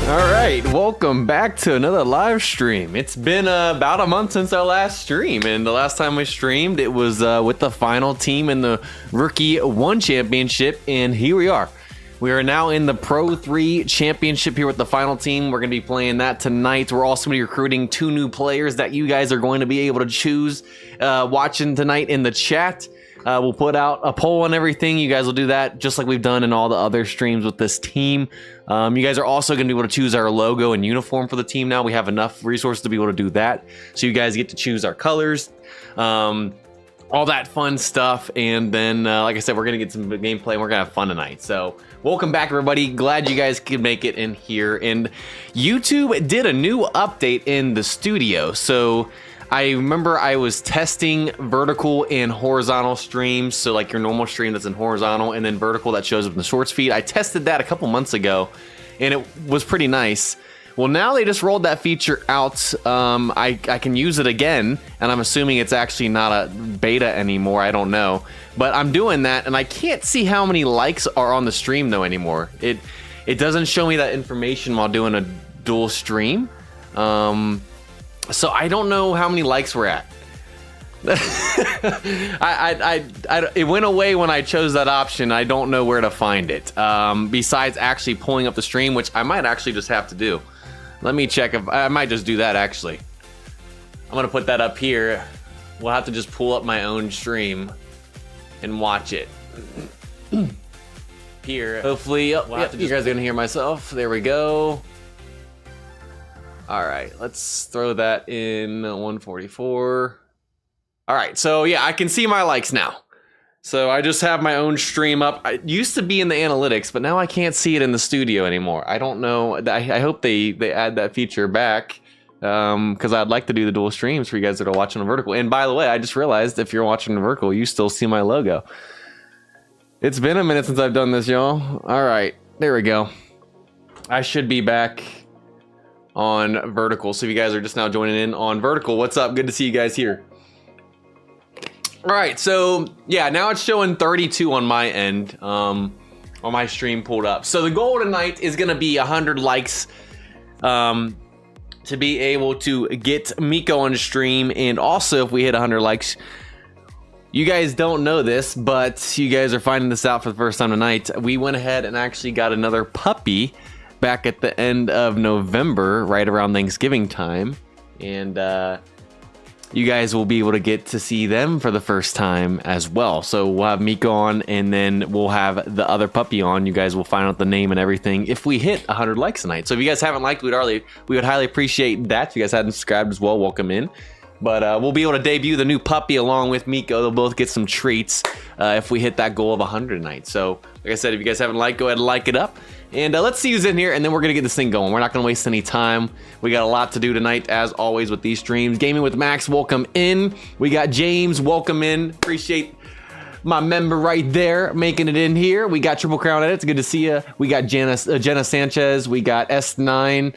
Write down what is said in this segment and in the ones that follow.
All right, welcome back to another live stream. It's been about a month since our last stream, and the last time we streamed, it was with the final team in the Rookie 1 Championship, and here we are. We are now in the Pro 3 Championship here with the final team. We're going to be playing that tonight. We're also going to be recruiting 2 new players that you guys are going to be able to choose watching tonight in the chat. We'll put out a poll and everything. You guys will do that just like we've done in all the other streams with this team. You guys are also going to be able to choose our logo and uniform for the team now. We have enough resources to be able to do that. So you guys get to choose our colors, all that fun stuff. And then, like I said, we're going to get some gameplay and we're going to have fun tonight. So welcome back, everybody. Glad you guys could make it in here. And YouTube did a new update in the studio. So I remember I was testing vertical and horizontal streams, so like your normal stream that's in horizontal and then vertical that shows up in the shorts feed. I tested that a couple months ago and it was pretty nice. Well, now they just rolled that feature out. I can use it again, and I'm assuming it's actually not a beta anymore. I don't know, but I'm doing that and I can't see how many likes are on the stream though anymore. It doesn't show me that information while doing a dual stream. So I don't know how many likes we're at. It went away when I chose that option. I don't know where to find it. Besides actually pulling up the stream, which I might actually just have to do. Let me check if I might just do that actually. I'm gonna put that up here. We'll have to just pull up my own stream and watch it. Here, hopefully, you guys are gonna hear myself. There we go. All right, let's throw that in 144. All right, so yeah, I can see my likes now. So I just have my own stream up. It used to be in the analytics, but now I can't see it in the studio anymore. I don't know. I hope they add that feature back because I'd like to do the dual streams for you guys that are watching on vertical. And by the way, I just realized if you're watching the vertical, you still see my logo. It's been a minute since I've done this, y'all. All right, there we go. I should be back on vertical. So if you guys are just now joining in on vertical, what's up? Good to see you guys here. All right, so yeah, now it's showing 32 on my end, on my stream pulled up. So the goal tonight is gonna be 100 likes to be able to get Miko on stream. And also if we hit 100 likes, you guys don't know this, but you guys are finding this out for the first time tonight. We went ahead and actually got another puppy back at the end of November, right around Thanksgiving time, and you guys will be able to get to see them for the first time as well. So we'll have Miko on, and then we'll have the other puppy on. You guys will find out the name and everything if we hit 100 likes tonight. So if you guys haven't liked, we would highly appreciate that. If you guys hadn't subscribed as well, welcome in. But we'll be able to debut the new puppy along with Miko. They'll both get some treats if we hit that goal of 100 tonight. So like I said, if you guys haven't liked, go ahead and like it up. And let's see who's in here, and then we're going to get this thing going. We're not going to waste any time. We got a lot to do tonight, as always, with these streams. Gaming with Max, welcome in. We got James, welcome in. Appreciate my member right there making it in here. We got Triple Crown Edits, good to see you. We got Jenna Sanchez. We got S9.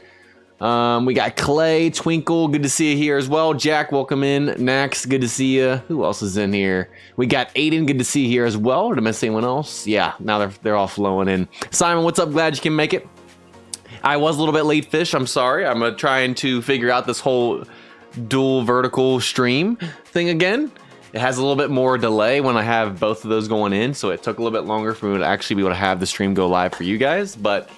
We got Clay, Twinkle, good to see you here as well. Jack, welcome in. Nax, good to see you. Who else is in here? We got Aiden, good to see you here as well. Did I miss anyone else? Yeah, now they're all flowing in. Simon, what's up? Glad you can make it. I was a little bit late, Fish. I'm sorry. I'm trying to figure out this whole dual vertical stream thing again. It has a little bit more delay when I have both of those going in, so it took a little bit longer for me to actually be able to have the stream go live for you guys, but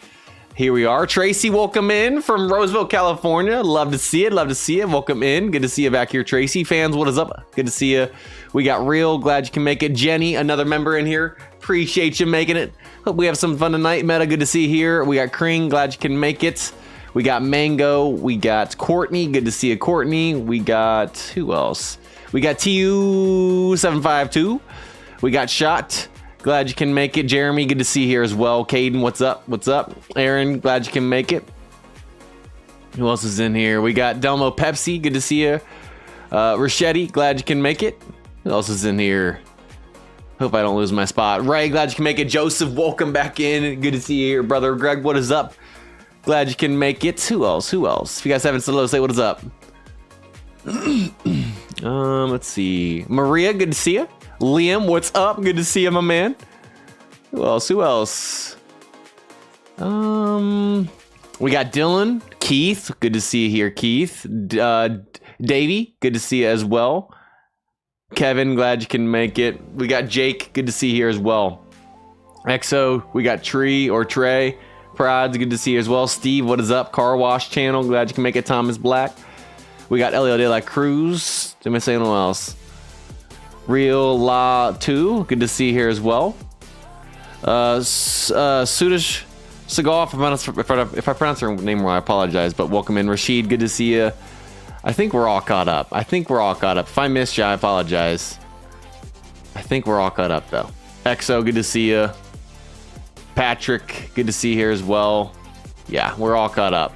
here we are. Tracy, welcome in from Roseville, California. Love to see it. Love to see it. Welcome in. Good to see you back here, Tracy. Fans, what is up? Good to see you. We got Real. Glad you can make it. Jenny, another member in here. Appreciate you making it. Hope we have some fun tonight. Meta, good to see you here. We got Kring. Glad you can make it. We got Mango. We got Courtney. Good to see you, Courtney. We got, who else? We got TU752. We got Shot. Glad you can make it. Jeremy, good to see you here as well. Caden, what's up? What's up? Aaron, glad you can make it. Who else is in here? We got Delmo Pepsi, good to see you. Rachetti, glad you can make it. Who else is in here? Hope I don't lose my spot. Ray, glad you can make it. Joseph, welcome back in. Good to see you here, brother. Greg, what is up? Glad you can make it. Who else? Who else? If you guys haven't said hello, say what is up. Let's see. Maria, good to see you. Liam, what's up? Good to see you, my man. Who else? Who else? We got Dylan, Keith. Good to see you here, Keith. Davey, good to see you as well. Kevin, glad you can make it. We got Jake, good to see you here as well. EXO, we got Tree or Trey. Prods, good to see you as well. Steve, what is up? Car Wash Channel, glad you can make it. Thomas Black. We got Elio De La Cruz. Did I say anyone else? Real La 2, good to see you here as well. Sudish Segal, if I pronounce her name wrong, I apologize, but welcome in. Rashid, good to see you. I think we're all caught up. If I missed you, I apologize. I think we're all caught up, though. EXO, good to see you. Patrick, good to see you here as well. Yeah, we're all caught up.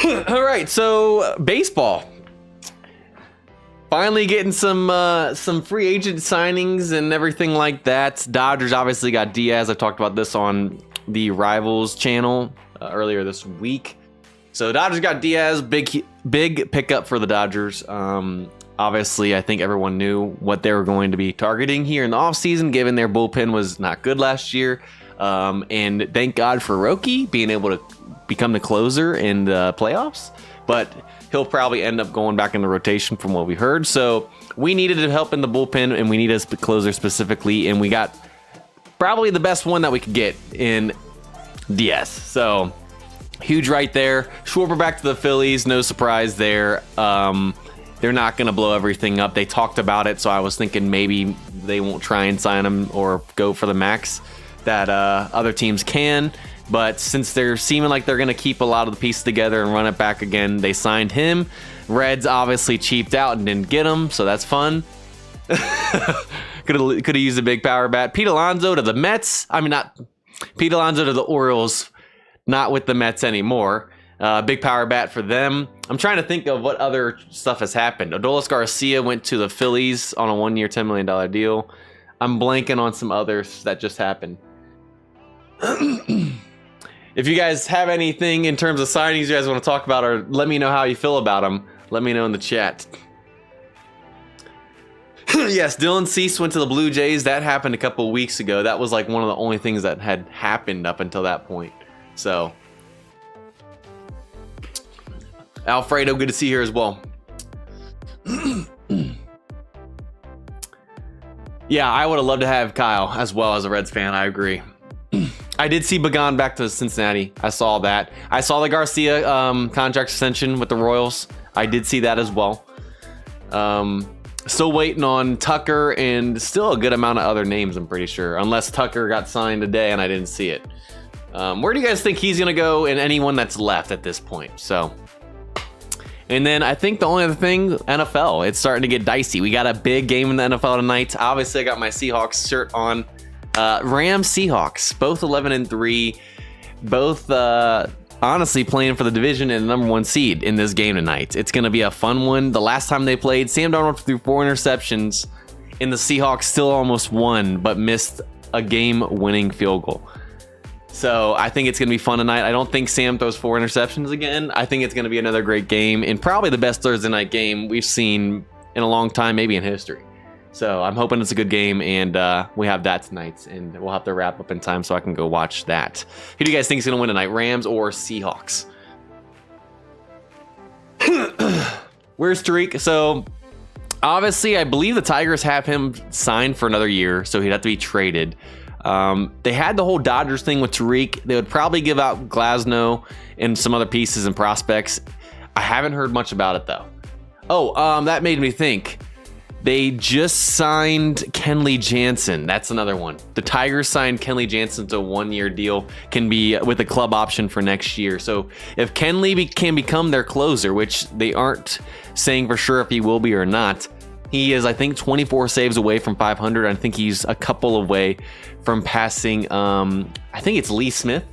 All right, so baseball. Finally getting some free agent signings and everything like that. Dodgers obviously got Diaz. I talked about this on the Rivals channel earlier this week. So Dodgers got Diaz, big pickup for the Dodgers. Obviously, I think everyone knew what they were going to be targeting here in the offseason, given their bullpen was not good last year. And thank God for Roki being able to become the closer in the playoffs. But he'll probably end up going back in the rotation from what we heard. So we needed help in the bullpen, and we need a closer specifically. And we got probably the best one that we could get in Diaz. So huge right there. Schwarber back to the Phillies. No surprise there. They're not going to blow everything up. They talked about it, so I was thinking maybe they won't try and sign him or go for the max that other teams can. But since they're seeming like they're going to keep a lot of the pieces together and run it back again, they signed him. Reds obviously cheaped out and didn't get him, so that's fun. Could have used a big power bat. Pete Alonso to the Mets. I mean, not Pete Alonso to the Orioles, not with the Mets anymore. Big power bat for them. I'm trying to think of what other stuff has happened. Adolis Garcia went to the Phillies on a 1-year, $10 million deal. I'm blanking on some others that just happened. If you guys have anything in terms of signings you guys want to talk about, or let me know how you feel about them, let me know in the chat. Yes, Dylan Cease went to the Blue Jays. That happened a couple of weeks ago. That was like one of the only things that had happened up until that point. So, Alfredo, good to see you here as well. Yeah, I would have loved to have Kyle as well as a Reds fan. I agree. I did see Bagan back to Cincinnati. I saw that. I saw the Garcia contract extension with the Royals. I did see that as well. Still waiting on Tucker and still a good amount of other names, I'm pretty sure. Unless Tucker got signed today and I didn't see it. Where do you guys think he's going to go and anyone that's left at this point? So, and then I think the only other thing, NFL. It's starting to get dicey. We got a big game in the NFL tonight. Obviously, I got my Seahawks shirt on. Rams Seahawks, both 11-3, both honestly playing for the division and the #1 seed in this game tonight. It's going to be a fun one. The last time they played, Sam Darnold threw 4 interceptions, and the Seahawks still almost won, but missed a game-winning field goal. So I think it's going to be fun tonight. I don't think Sam throws 4 interceptions again. I think it's going to be another great game, and probably the best Thursday night game we've seen in a long time, maybe in history. So I'm hoping it's a good game, and we have that tonight, and we'll have to wrap up in time so I can go watch that. Who do you guys think is going to win tonight, Rams or Seahawks? Where's Tariq? So obviously, I believe the Tigers have him signed for another year, so he'd have to be traded. They had the whole Dodgers thing with Tariq. They would probably give out Glasnow and some other pieces and prospects. I haven't heard much about it, though. Oh, that made me think. They just signed Kenley Jansen. That's another one. The Tigers signed Kenley Jansen to a 1-year deal, can be with a club option for next year. So if Kenley can become their closer, which they aren't saying for sure if he will be or not, he is, I think, 24 saves away from 500. I think he's a couple away from passing, I think it's Lee Smith,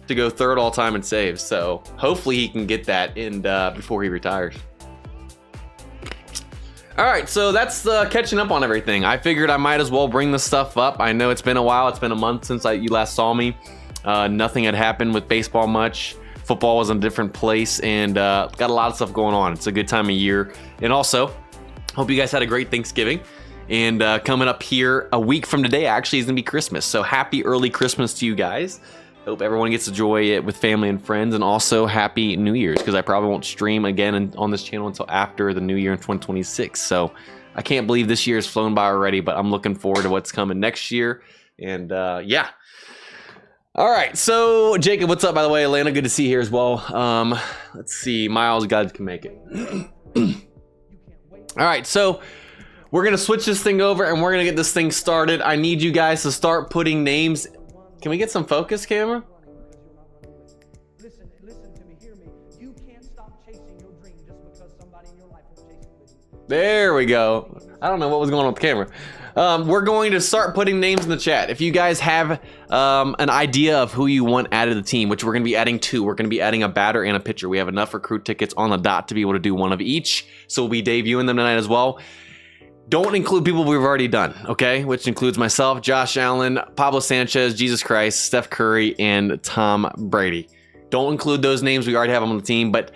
to go 3rd all time in saves. So hopefully he can get that in before he retires. All right, so that's catching up on everything. I figured I might as well bring this stuff up. I know it's been a while. It's been a month since you last saw me. Nothing had happened with baseball much. Football was in a different place, and got a lot of stuff going on. It's a good time of year. And also, hope you guys had a great Thanksgiving. And coming up here a week from today, actually, is going to be Christmas. So happy early Christmas to you guys. Hope everyone gets to enjoy it with family and friends, and also Happy New Year's, because I probably won't stream again on this channel until after the new year in 2026. So I can't believe this year has flown by already, but I'm looking forward to what's coming next year. And yeah. All right, so Jacob, what's up, by the way? Atlanta, good to see you here as well. Let's see, Miles, God can make it. All right, so we're gonna switch this thing over and we're gonna get this thing started. I need you guys to start putting names. Can we get some focus, camera? Listen to me, hear me. You can't stop chasing your dream just because somebody in your life is chasing with you. There we go. I don't know what was going on with the camera. We're going to start putting names in the chat. If you guys have an idea of who you want added to the team, which we're going to be adding 2. We're going to be adding a batter and a pitcher. We have enough recruit tickets on the dot to be able to do one of each. So we'll be debuting them tonight as well. Don't include people we've already done, okay? Which includes myself, Josh Allen, Pablo Sanchez, Jesus Christ, Steph Curry, and Tom Brady. Don't include those names we already have on the team, but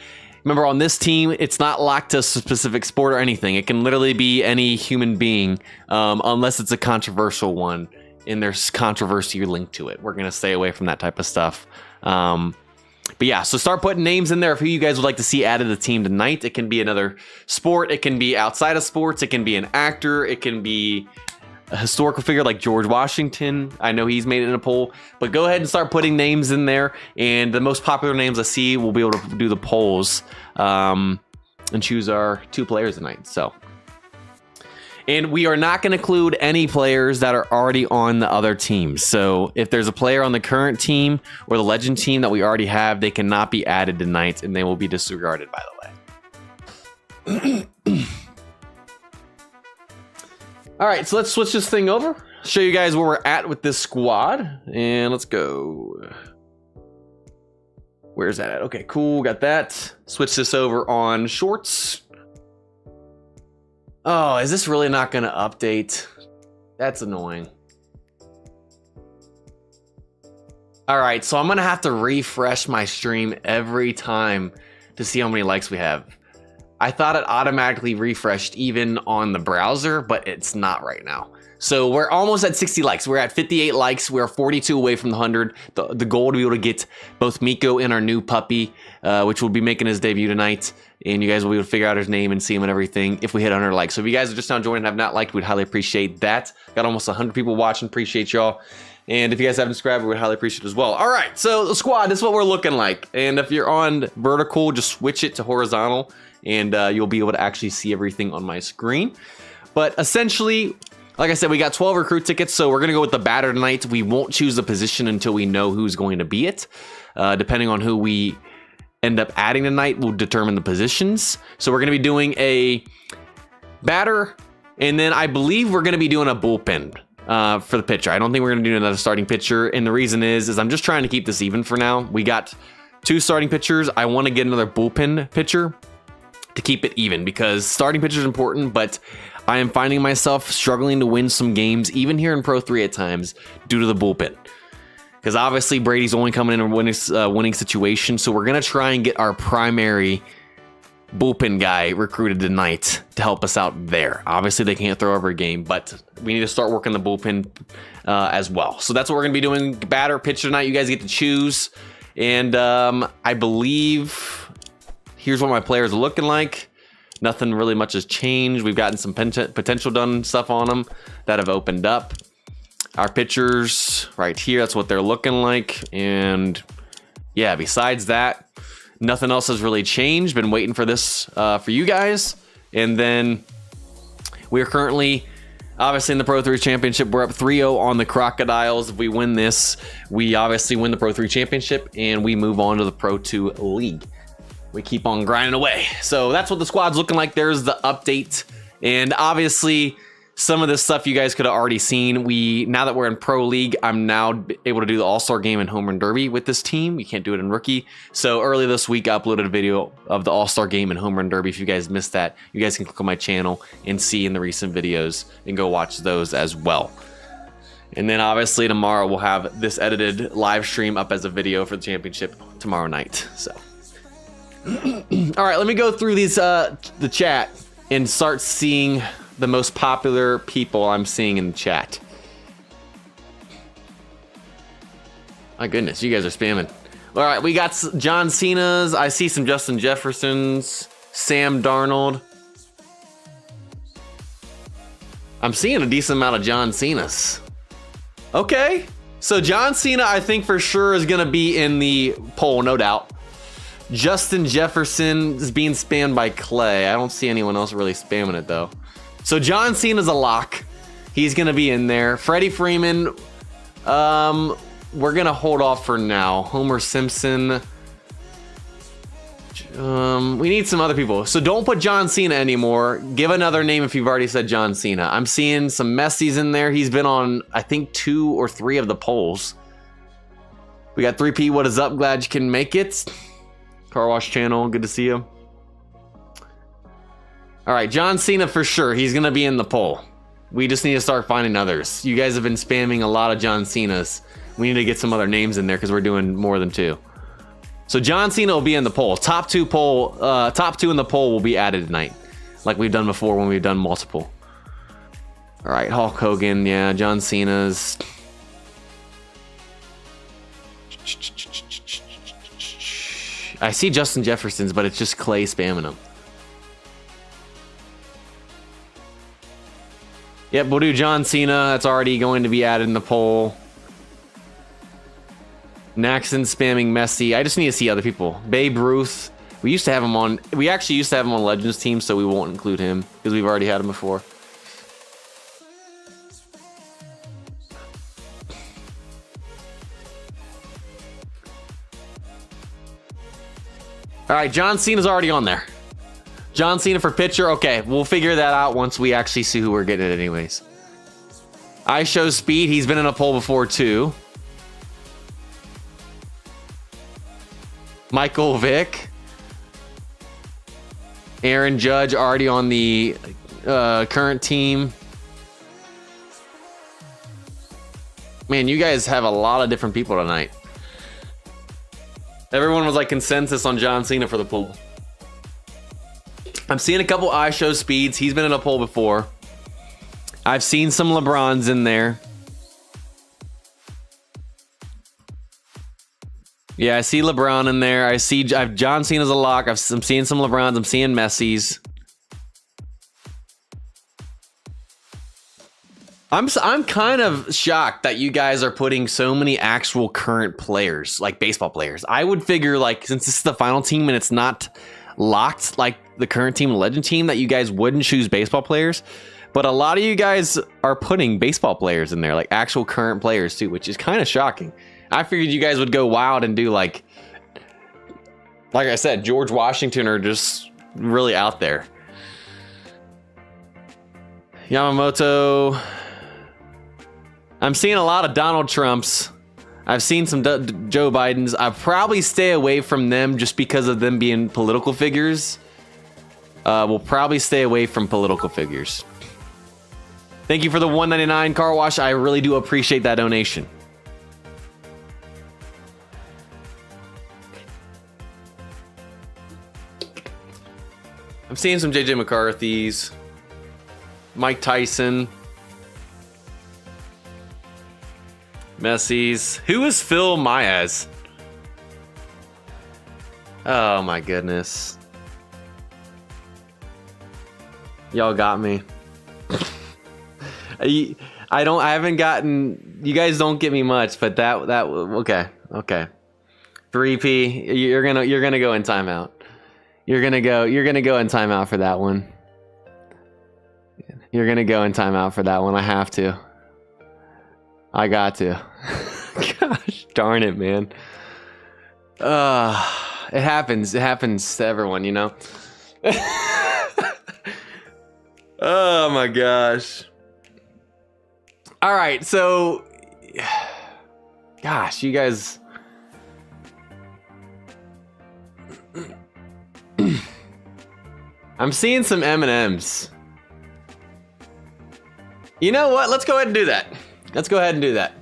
remember, on this team, it's not locked to a specific sport or anything. It can literally be any human being, unless it's a controversial one and there's controversy linked to it. We're going to stay away from that type of stuff. But yeah, so start putting names in there of who you guys would like to see added to the team tonight. It can be another sport. It can be outside of sports. It can be an actor. It can be a historical figure like George Washington. I know he's made it in a poll, but go ahead and start putting names in there. And the most popular names I see, we'll be able to do the polls and choose our 2 players tonight. So, and we are not going to include any players that are already on the other teams. So if there's a player on the current team or the legend team that we already have, they cannot be added tonight and they will be disregarded, by the way. All right, so let's switch this thing over. Show you guys where we're at with this squad. And let's go. Where's that at? Okay, cool, got that. Switch this over on shorts. Oh, is this really not gonna update? That's annoying. All right, so I'm gonna have to refresh my stream every time to see how many likes we have. I thought it automatically refreshed even on the browser, but it's not right now. So we're almost at 60 likes. We're at 58 likes. We're 42 away from the 100. The goal to be able to get both Miko and our new puppy, which will be making his debut tonight. And you guys will be able to figure out his name and see him and everything if we hit 100 likes. So if you guys are just now joining and have not liked, we'd highly appreciate that. Got almost 100 people watching. Appreciate y'all. And if you guys haven't subscribed, we would highly appreciate it as well. All right, so the squad, this is what we're looking like. And if you're on vertical, just switch it to horizontal and you'll be able to actually see everything on my screen. But essentially, like I said, we got 12 recruit tickets, so we're going to go with the batter tonight. We won't choose the position until we know who's going to be it. Depending on who we end up adding tonight will determine the positions. So we're going to be doing a batter, and then I believe we're going to be doing a bullpen for the pitcher. I don't think we're going to do another starting pitcher, and the reason is I'm just trying to keep this even for now. We got 2 starting pitchers. I want to get another bullpen pitcher to keep it even, because starting pitcher is important, but I am finding myself struggling to win some games, even here in Pro 3 at times, due to the bullpen. Because obviously Brady's only coming in a winning situation, so we're going to try and get our primary bullpen guy recruited tonight to help us out there. Obviously they can't throw every game, but we need to start working the bullpen as well. So that's what we're going to be doing. Batter, pitcher tonight, you guys get to choose. And I believe here's what my players are looking like. Nothing really much has changed. We've gotten some potential done stuff on them that have opened up. Our pitchers right here, that's what they're looking like. And yeah, besides that, nothing else has really changed. Been waiting for this for you guys. And then we are currently, obviously in the Pro 3 Championship, we're up 3-0 on the Crocodiles. If we win this, we obviously win the Pro 3 Championship and we move on to the Pro 2 League. We keep on grinding away. So that's what the squad's looking like. There's the update. And obviously some of this stuff you guys could have already seen. Now that we're in Pro League, I'm now able to do the All-Star Game and Home Run Derby with this team. You can't do it in Rookie. So early this week, I uploaded a video of the All-Star Game and Home Run Derby. If you guys missed that, you guys can click on my channel and see in the recent videos and go watch those as well. And then obviously tomorrow we'll have this edited live stream up as a video for the championship tomorrow night. So, all right, let me go through these the chat and start seeing the most popular people I'm seeing in the chat. My goodness, you guys are spamming. All right, we got John Cena's. I see some Justin Jeffersons, Sam Darnold. I'm seeing a decent amount of John Cena's. Okay, so John Cena, I think for sure is gonna be in the poll, no doubt. Justin Jefferson is being spammed by Clay. I don't see anyone else really spamming it though. So John Cena's a lock. He's gonna be in there. Freddie Freeman, we're gonna hold off for now. Homer Simpson. We need some other people. So don't put John Cena anymore. Give another name if you've already said John Cena. I'm seeing some Messi's in there. He's been on, I think, 2 or 3 of the polls. We got 3P. What is up? Glad you can make it. Car Wash Channel. Good to see you. All right, John Cena for sure. He's gonna be in the poll. We just need to start finding others. You guys have been spamming a lot of John Cena's. We need to get some other names in there because we're doing more than 2. So John Cena will be in the poll. Top 2 in the poll will be added tonight, like we've done before when we've done multiple. All right, Hulk Hogan, yeah, John Cena's. I see Justin Jefferson's, but it's just Clay spamming them. Yep, we'll do John Cena. That's already going to be added in the poll. Naxon spamming Messi. I just need to see other people. Babe Ruth. We used to have him on. We actually used to have him on Legends team, so we won't include him because we've already had him before. All right, John Cena's already on there. John Cena for pitcher. Okay, we'll figure that out once we actually see who we're getting it anyways. I show speed. He's been in a poll before too. Michael Vick. Aaron Judge already on the current team. Man, you guys have a lot of different people tonight. Everyone was like consensus on John Cena for the poll. I'm seeing a couple I show speeds. He's been in a poll before. I've seen some LeBrons in there. Yeah, I see LeBron in there. I've John Cena's a lock. I'm seeing some LeBrons. I'm seeing Messi's. I'm kind of shocked that you guys are putting so many actual current players, like baseball players. I would figure, like, since this is the final team and it's not locked like the current team and legend team, that you guys wouldn't choose baseball players. But a lot of you guys are putting baseball players in there, like actual current players too, which is kind of shocking. I figured you guys would go wild and do like I said, George Washington, or just really out there. Yamamoto. I'm seeing a lot of Donald Trumps. I've seen some Joe Bidens. I'll probably stay away from them just because of them being political figures. We'll probably stay away from political figures. Thank you for the $1.99 car wash. I really do appreciate that donation. I'm seeing some JJ McCarthy's, Mike Tyson, Messi's. Who is Phil Maez? Oh my goodness. Y'all got me. I haven't gotten, you guys don't get me much, but okay. 3P, you're gonna go in timeout. You're gonna go in timeout for that one. You're gonna go in timeout for that one. I have to. I got to. Gosh darn it, man. It happens. It happens to everyone, you know? Oh my gosh. All right, so gosh, you guys. I'm seeing some M&Ms. You know what? Let's go ahead and do that. Let's go ahead and do that.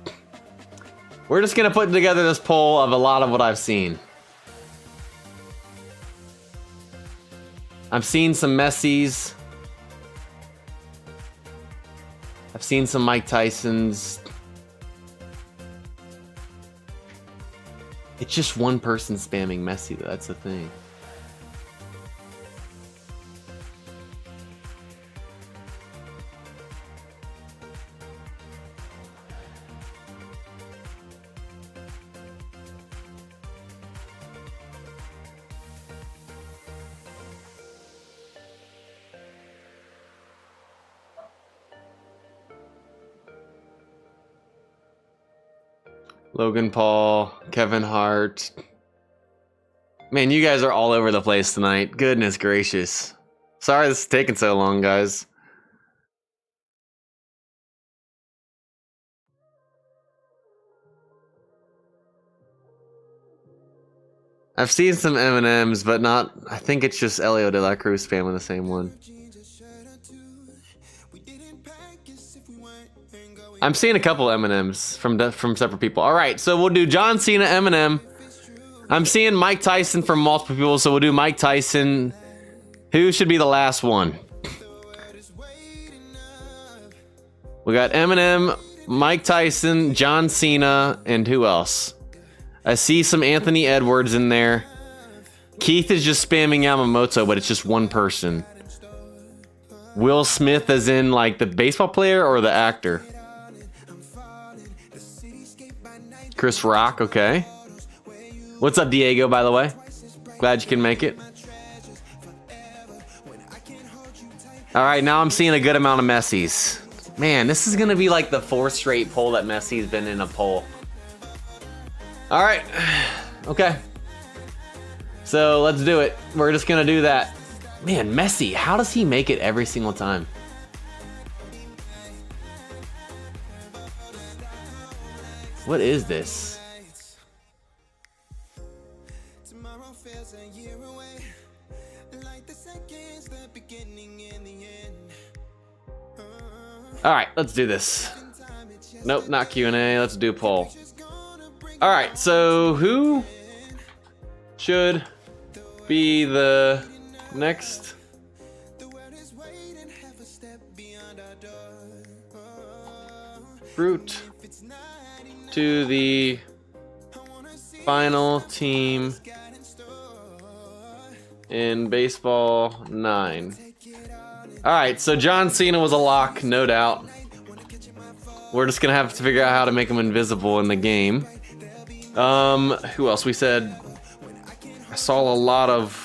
We're just gonna put together this poll of a lot of what I've seen. I've seen some Messi's. I've seen some Mike Tyson's. It's just one person spamming Messi, though. That's the thing. Logan Paul, Kevin Hart. Man, you guys are all over the place tonight. Goodness gracious. Sorry this is taking so long, guys. I've seen some M&Ms, but not... I think it's just Elio De La Cruz spamming the same one. I'm seeing a couple M&Ms from separate people. All right, so we'll do John Cena, Eminem. I'm seeing Mike Tyson from multiple people, so we'll do Mike Tyson. Who should be the last one? We got Eminem, Mike Tyson, John Cena, and who else? I see some Anthony Edwards in there. Keith is just spamming Yamamoto, but it's just one person. Will Smith as in like the baseball player or the actor? Chris Rock, okay. What's up, Diego, by the way? Glad you can make it. All right, now I'm seeing a good amount of Messi's. Man, this is gonna be like the 4th straight poll that Messi's been in a poll. All right, okay. So let's do it. We're just gonna do that. Man, Messi, how does he make it every single time? What is this? All right, let's do this. Nope, not Q&A. Let's do poll. All right, so who should be the next? Route to the final team in baseball 9. All right, so John Cena was a lock, no doubt. We're just gonna have to figure out how to make him invisible in the game. Who else? We said I saw a lot of.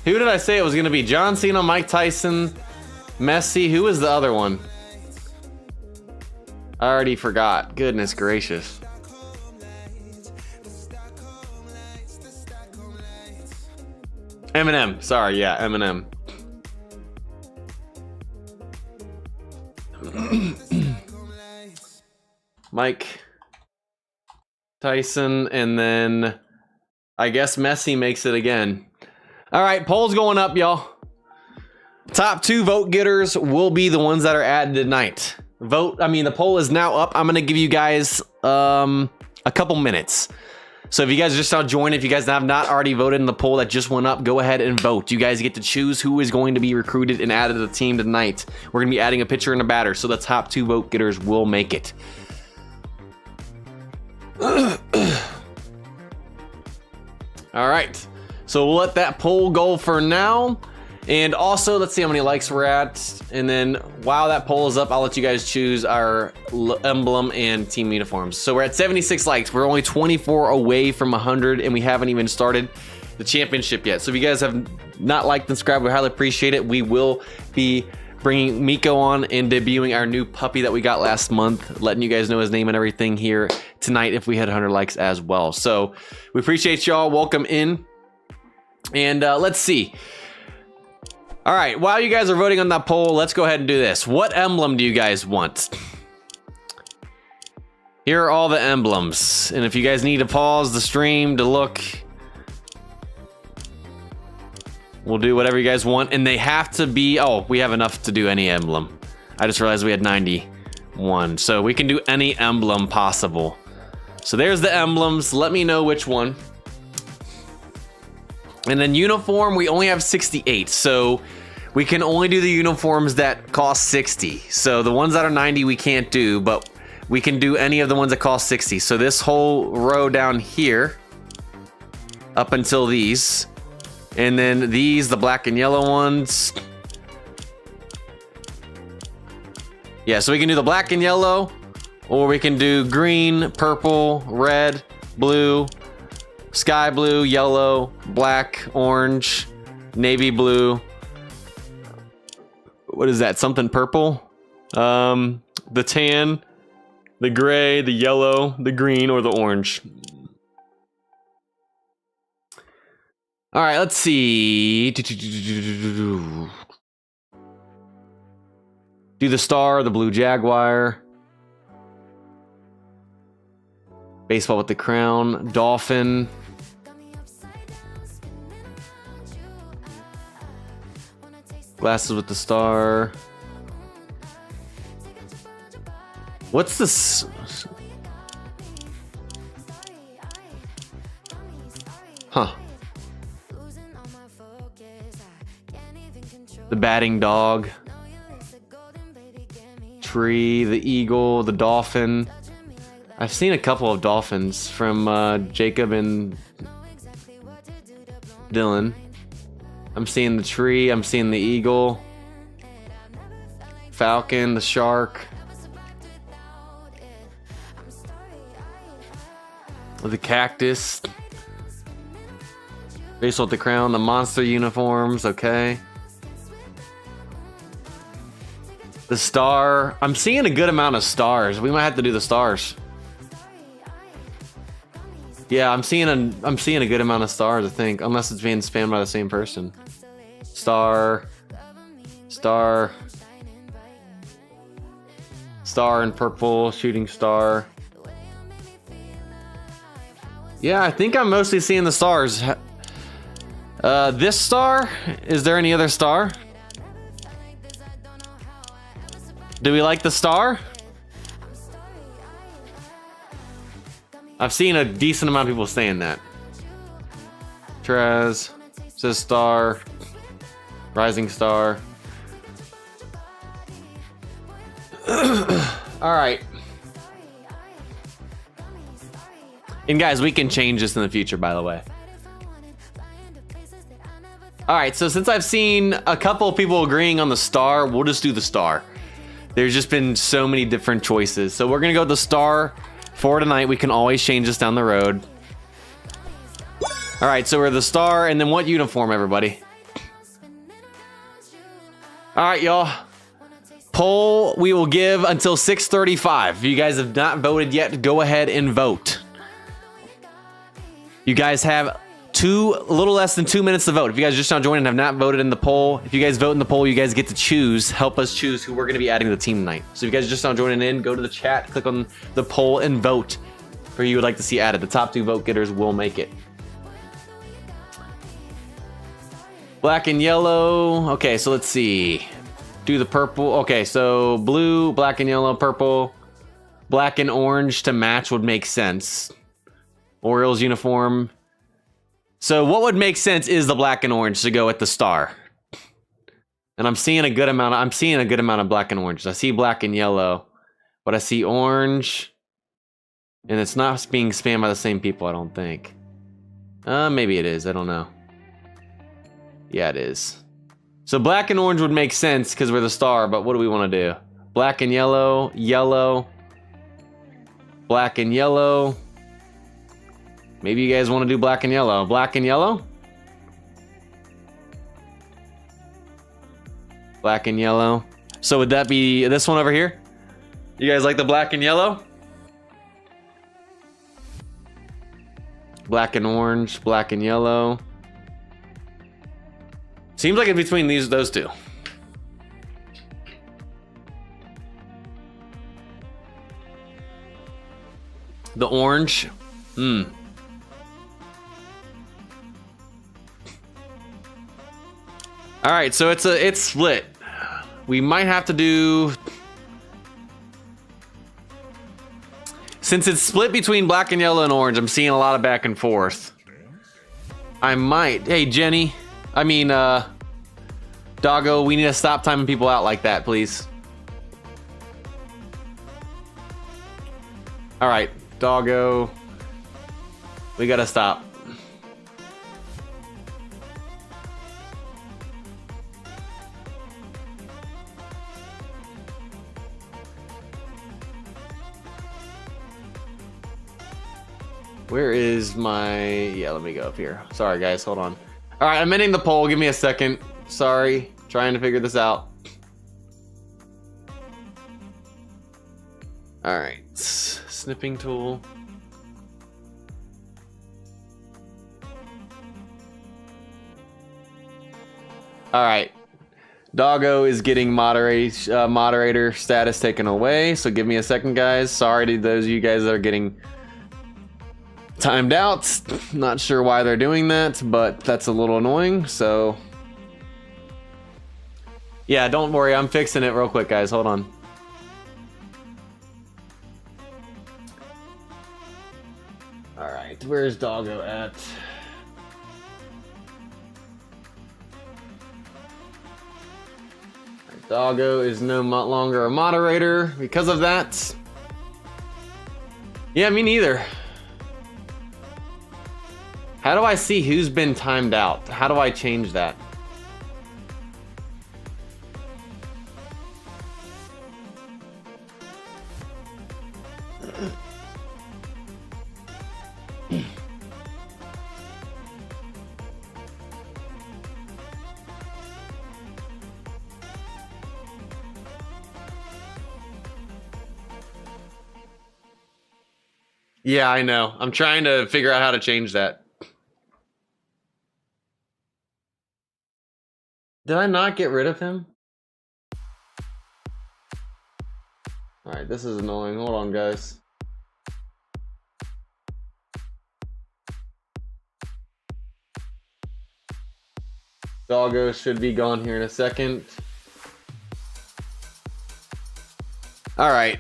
Who did I say it was gonna be? John Cena, Mike Tyson, Messi. Who was the other one? I already forgot. Goodness gracious. Eminem. Sorry, yeah, Eminem. Mike Tyson, and then I guess Messi makes it again. All right, poll's going up, y'all. Top 2 vote getters will be the ones that are added tonight. The poll is now up. I'm gonna give you guys a couple minutes. So if you guys just now joined, if you guys have not already voted in the poll that just went up, go ahead and vote. You guys get to choose who is going to be recruited and added to the team tonight. We're gonna be adding a pitcher and a batter, so the top 2 vote getters will make it. All right, so we'll let that poll go for now. And also, let's see how many likes we're at. And then while that poll is up, I'll let you guys choose our emblem and team uniforms. So we're at 76 likes. We're only 24 away from 100, and we haven't even started the championship yet. So if you guys have not liked and subscribed, we highly appreciate it. We will be bringing Miko on and debuting our new puppy that we got last month, letting you guys know his name and everything here tonight if we hit 100 likes as well. So we appreciate y'all. Welcome in. And let's see. All right, while you guys are voting on that poll, let's go ahead and do this. What emblem do you guys want? Here are all the emblems. And if you guys need to pause the stream to look, we'll do whatever you guys want. And they have to be, oh, we have enough to do any emblem. I just realized we had 91. So we can do any emblem possible. So there's the emblems. Let me know which one. And then uniform, we only have 68. So we can only do the uniforms that cost 60. So the ones that are 90 we can't do, but we can do any of the ones that cost 60. So this whole row down here, up until these. And then these, the black and yellow ones. Yeah, so we can do the black and yellow, or we can do green, purple, red, blue, sky blue, yellow, black, orange, navy blue. What is that? Something purple? The tan, the gray, the yellow, the green, or the orange. All right, let's see. Do the star, the blue jaguar. Baseball with the crown, dolphin. Glasses with the star. What's this? Huh. The batting dog. Tree, the eagle, the dolphin. I've seen a couple of dolphins from Jacob and Dylan. I'm seeing the tree, I'm seeing the eagle, falcon, the shark, the cactus, baseball with the crown, the monster uniforms, okay. The star, I'm seeing a good amount of stars. We might have to do the stars. Yeah, I'm seeing a good amount of stars, I think, unless it's being spammed by the same person. Star, star, star in purple, shooting star. Yeah, I think I'm mostly seeing the stars. This star, is there any other star? Do we like the star? I've seen a decent amount of people saying that. Trez says star, rising star. All right. And guys, we can change this in the future, by the way. All right, so since I've seen a couple of people agreeing on the star, we'll just do the star. There's just been so many different choices. So we're gonna go with the star for tonight. We can always change this down the road. All right, so we're the star, and then what uniform, everybody? All right, y'all. Poll we will give until 6:35. If you guys have not voted yet, go ahead and vote. You guys have a little less than 2 minutes to vote. If you guys just now joined and have not voted in the poll, if you guys vote in the poll, you guys get to choose, help us choose who we're going to be adding to the team tonight. So if you guys just now joining in, go to the chat, click on the poll and vote for who you would like to see added. The top 2 vote getters will make it. Black and yellow. Okay, so let's see. Do the purple. Okay, so blue, black and yellow, purple. Black and orange to match would make sense. Orioles uniform. So what would make sense is the black and orange to go at the star. And I'm seeing a good amount of black and orange. I see black and yellow, but I see orange. And it's not being spammed by the same people, I don't think. Maybe it is, I don't know. Yeah, it is. So black and orange would make sense because we're the star, but what do we want to do? Black and yellow, yellow, black and yellow. Maybe you guys want to do black and yellow. Black and yellow? Black and yellow. So would that be this one over here? You guys like the black and yellow? Black and orange, black and yellow. Seems like it's between those two. The orange. All right, so it's split. We might have to do. Since it's split between black and yellow and orange, I'm seeing a lot of back and forth. I might. Hey, Jenny. I mean, Doggo, we need to stop timing people out like that, please. All right, Doggo. We gotta stop. Where is my... Yeah, let me go up here. Sorry, guys. Hold on. All right, I'm ending the poll. Give me a second. Sorry. Trying to figure this out. All right. Snipping tool. All right. Doggo is getting moderator status taken away. So give me a second, guys. Sorry to those of you guys that are getting... timed out. Not sure why they're doing that, but that's a little annoying. So yeah, don't worry, I'm fixing it real quick, guys. Hold on. All right, where's Doggo at? Doggo is no longer a moderator because of that. Yeah, me neither. How do I see who's been timed out? How do I change that? Yeah, I know. I'm trying to figure out how to change that. Did I not get rid of him? Alright, this is annoying. Hold on, guys. Doggo should be gone here in a second. Alright.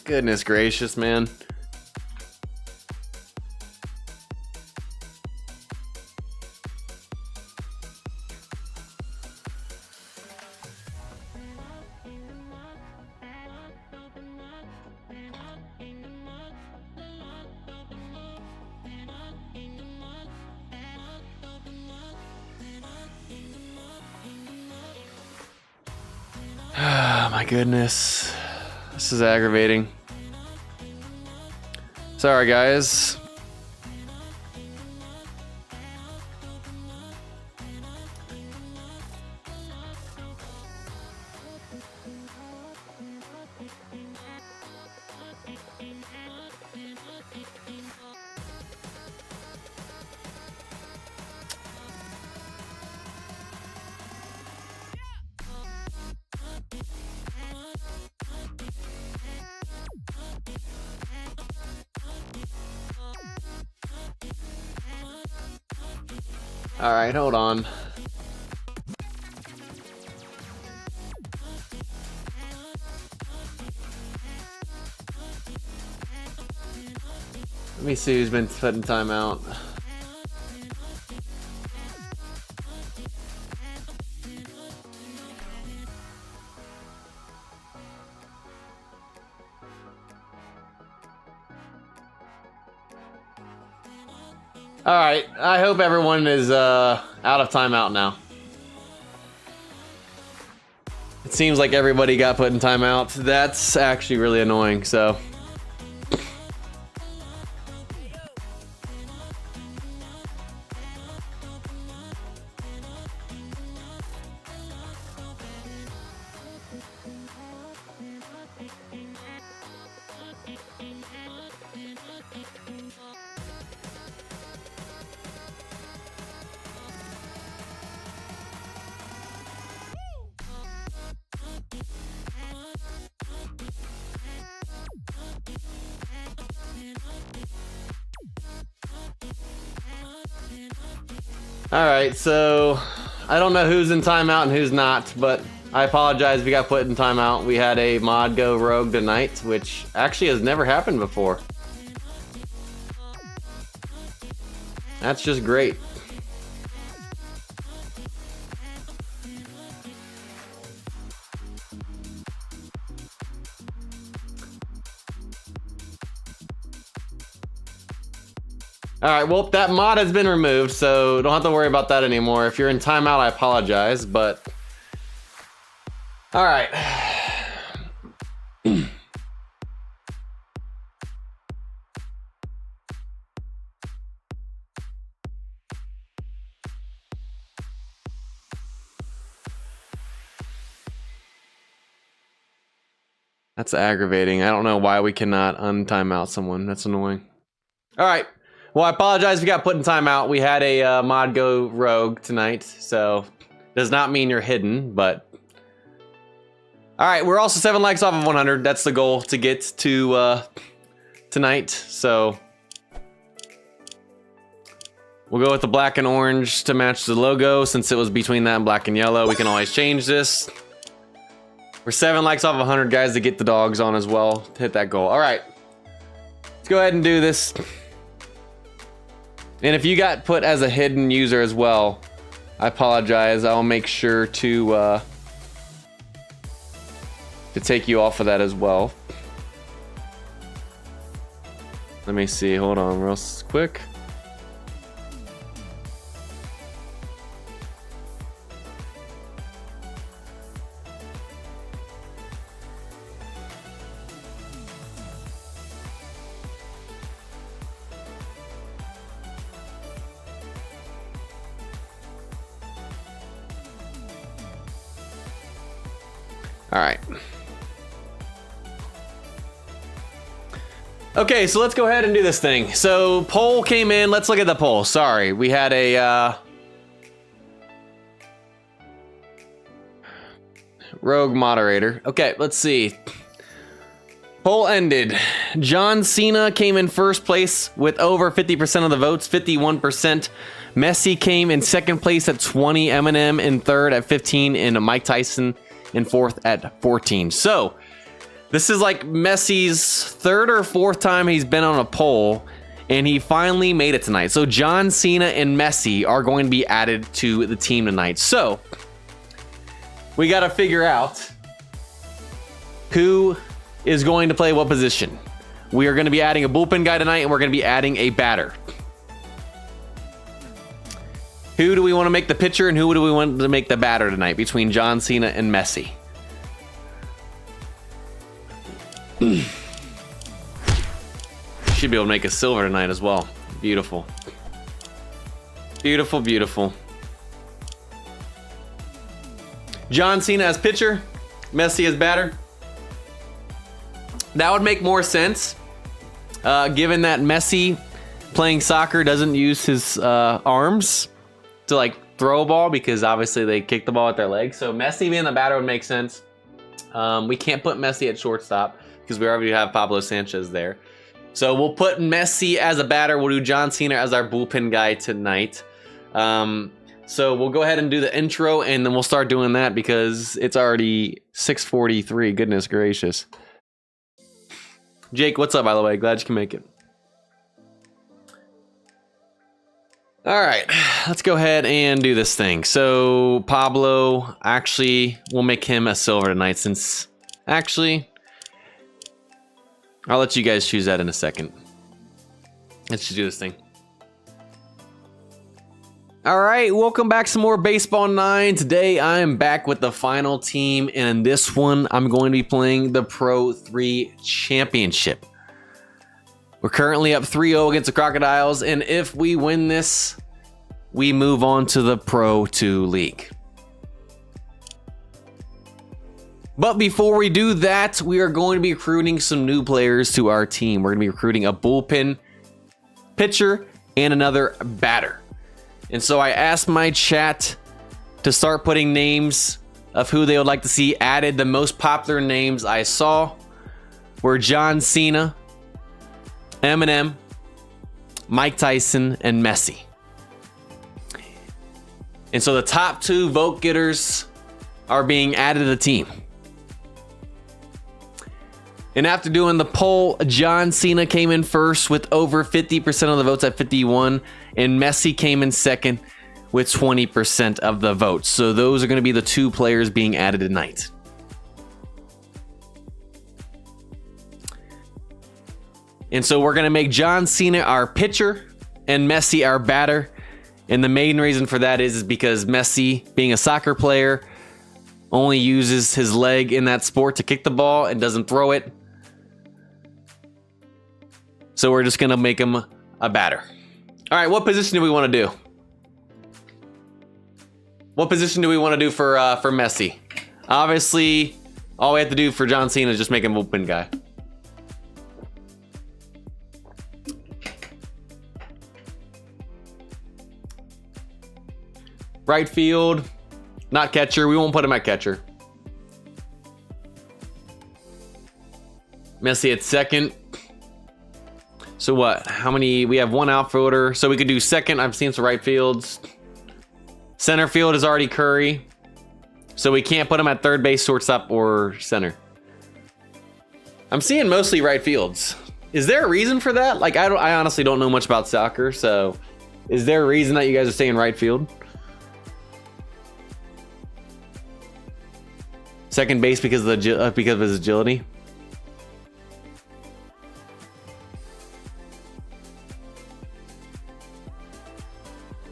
Goodness gracious, man. My goodness, this is aggravating. Sorry, guys. All right, hold on. Let me see who's been put in timeout. All right, I hope everyone is out of timeout now. It seems like everybody got put in timeout. That's actually really annoying, so. All right, so I don't know who's in timeout and who's not, but I apologize if we got put in timeout. We had a mod go rogue tonight, which actually has never happened before. That's just great. All right, well, that mod has been removed, so don't have to worry about that anymore. If you're in timeout, I apologize, but... All right. That's aggravating. I don't know why we cannot untime out someone. That's annoying. All right. Well, I apologize if you got put in timeout. We had a mod go rogue tonight, so does not mean you're hidden, but... All right, we're also 7 likes off of 100. That's the goal to get to tonight, so... We'll go with the black and orange to match the logo. Since it was between that and black and yellow, we can always change this. We're 7 likes off of 100, guys, to get the dogs on as well, to hit that goal. All right, let's go ahead and do this. And if you got put as a hidden user as well, I apologize. I'll make sure to take you off of that as well. Let me see. Hold on real quick. All right. Okay, so let's go ahead and do this thing. So poll came in. Let's look at the poll. Sorry, we had a rogue moderator. Okay, let's see. Poll ended. John Cena came in first place with over 50% of the votes, 51%. Messi came in second place at 20, Eminem in third at 15, and Mike Tyson in fourth at 14. So this is like Messi's third or fourth time he's been on a poll, and he finally made it tonight. So John Cena and Messi are going to be added to the team tonight. So we got to figure out who is going to play what position. We are going to be adding a bullpen guy tonight, and we're going to be adding a batter. Who do we want to make the pitcher, and who do we want to make the batter tonight between John Cena and Messi? Should be able to make a silver tonight as well. Beautiful. Beautiful, beautiful. John Cena as pitcher, Messi as batter. That would make more sense, given that Messi playing soccer doesn't use his arms to like throw a ball, because obviously they kick the ball with their legs. So Messi being the batter would make sense. We can't put Messi at shortstop because we already have Pablo Sanchez there. So we'll put Messi as a batter. We'll do John Cena as our bullpen guy tonight. So we'll go ahead and do the intro, and then we'll start doing that because it's already 6:43. Goodness gracious. Jake, what's up, by the way? Glad you can make it. All right, let's go ahead and do this thing. So Pablo, actually, we'll make him a silver tonight, since actually, I'll let you guys choose that in a second. Let's just do this thing. All right, welcome back. Some more Baseball 9. Today, I am back with the final team, and in this one, I'm going to be playing the Pro 3 Championship. We're currently up 3-0 against the Crocodiles, and if we win this, we move on to the Pro 2 League. But before we do that, we are going to be recruiting some new players to our team. We're going to be recruiting a bullpen pitcher and another batter. And so I asked my chat to start putting names of who they would like to see added. The most popular names I saw were John Cena, Eminem, Mike Tyson, and Messi. And so the top 2 vote getters are being added to the team. And after doing the poll, John Cena came in first with over 50% of the votes at 51, and Messi came in second with 20% of the votes. So those are going to be the 2 players being added tonight. And so we're going to make John Cena our pitcher and Messi our batter. And the main reason for that is because Messi, being a soccer player, only uses his leg in that sport to kick the ball and doesn't throw it. So we're just going to make him a batter. All right, what position do we want to do? What position do we want to do for Messi? Obviously, all we have to do for John Cena is just make him open guy. Right field, not catcher. We won't put him at catcher. Messi at second. So what? How many? We have 1 outfielder. So we could do second. I've seen some right fields. Center field is already Curry. So we can't put him at third base, shortstop, or center. I'm seeing mostly right fields. Is there a reason for that? Like, I honestly don't know much about soccer. So is there a reason that you guys are saying right field? Second base because of his agility.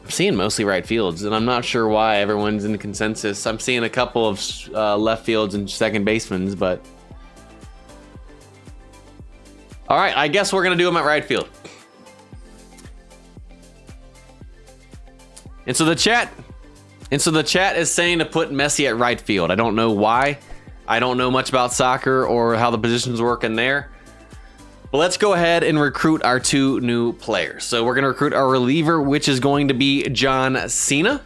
I'm seeing mostly right fields, and I'm not sure why everyone's in the consensus. I'm seeing a couple of left fields and second basemen, but all right, I guess we're gonna do him at right field. And so the chat is saying to put Messi at right field. I don't know why. I don't know much about soccer or how the positions work in there. But let's go ahead and recruit our 2 new players. So we're going to recruit our reliever, which is going to be John Cena.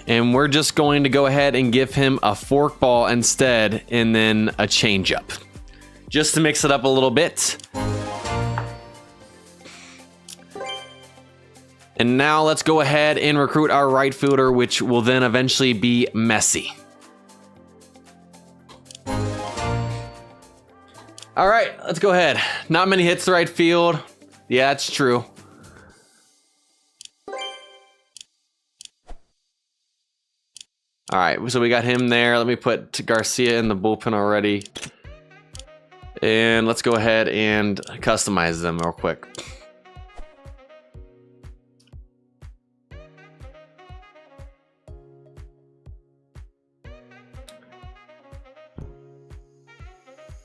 And we're just going to go ahead and give him a forkball instead, and then a changeup, just to mix it up a little bit. And now let's go ahead and recruit our right fielder, which will then eventually be Messi. All right, let's go ahead. Not many hits to right field. Yeah, it's true. All right, so we got him there. Let me put Garcia in the bullpen already. And let's go ahead and customize them real quick.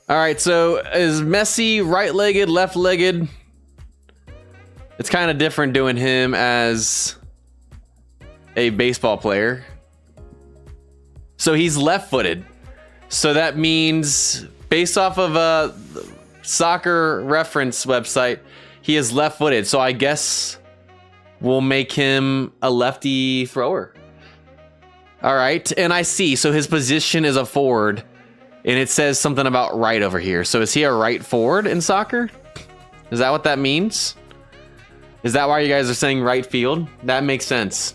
All right, so is Messi right-legged, left-legged? It's kind of different doing him as a baseball player. So he's left-footed. So that means, based off of a soccer reference website, he is left-footed. So I guess we'll make him a lefty thrower. All right, and I see. So his position is a forward. And it says something about right over here. So is he a right forward in soccer? Is that what that means? Is that why you guys are saying right field? That makes sense.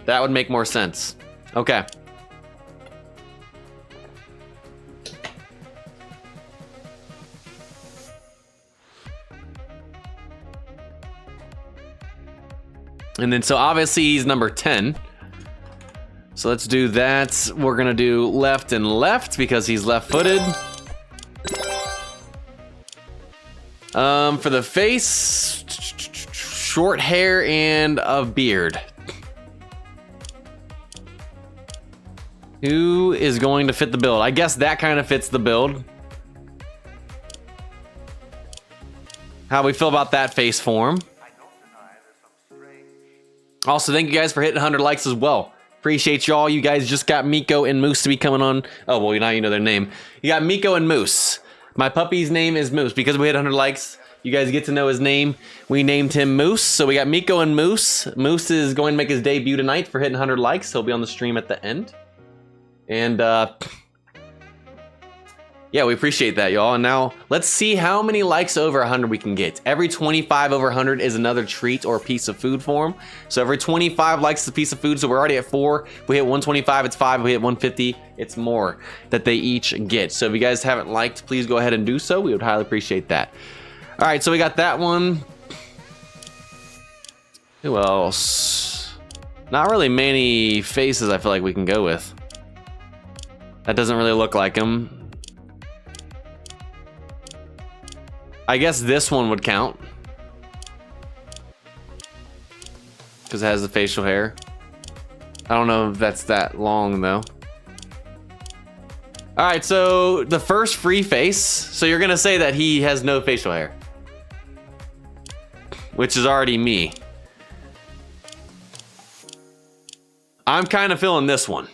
That would make more sense. Okay. And then so obviously he's number 10. So let's do that. We're gonna do left and left because he's left-footed. For the face, short hair and a beard. Who is going to fit the build? I guess that kind of fits the build. How we feel about that face form. Also, thank you guys for hitting 100 likes as well. Appreciate y'all. You guys just got Miko and Moose to be coming on. Oh, well, now you know their name. You got Miko and Moose. My puppy's name is Moose. Because we hit 100 likes, you guys get to know his name. We named him Moose. So we got Miko and Moose. Moose is going to make his debut tonight for hitting 100 likes. He'll be on the stream at the end. And Yeah, we appreciate that, y'all. And now let's see how many likes over 100 we can get. Every 25 over 100 is another treat or piece of food for them. So every 25 likes is a piece of food. So we're already at 4. If we hit 125, it's 5. If we hit 150, it's more that they each get. So if you guys haven't liked, please go ahead and do so. We would highly appreciate that. All right, so we got that one. Who else? Not really many faces I feel like we can go with. That doesn't really look like him. I guess this one would count. Because it has the facial hair. I don't know if that's that long though. Alright, so the first free face. So you're gonna say that he has no facial hair. Which is already me. I'm kind of feeling this one.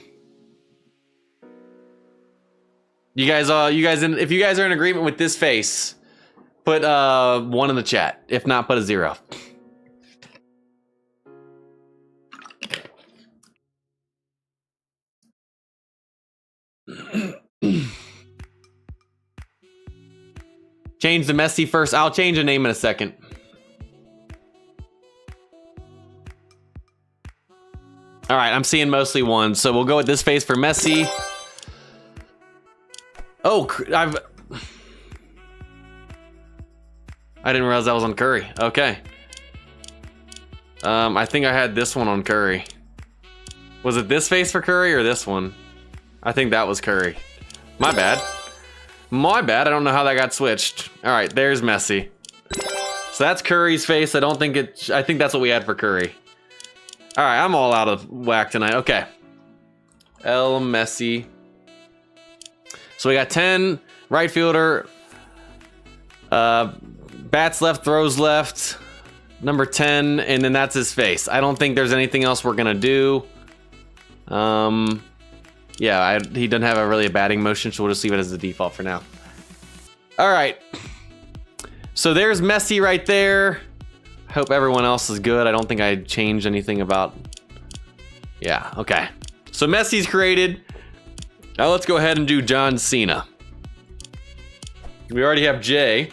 If you guys are in agreement with this face, put 1 in the chat. If not, put a 0. Change the Messi first. I'll change the name in a second. All right, I'm seeing mostly 1, so we'll go with this face for Messi. Oh, I didn't realize that was on Curry. Okay. I think I had this one on Curry. Was it this face for Curry or this one? I think that was Curry. My bad. My bad. I don't know how that got switched. All right, there's Messi. So that's Curry's face. I think that's what we had for Curry. All right, I'm all out of whack tonight. Okay. El Messi. So we got 10, right fielder. Bats left, throws left. Number 10, and then that's his face. I don't think there's anything else we're gonna do. Yeah, he doesn't have a batting motion, so we'll just leave it as the default for now. All right. So there's Messi right there. I hope everyone else is good. I don't think I changed anything about... Yeah, okay. So Messi's created. Now let's go ahead and do John Cena. We already have Jay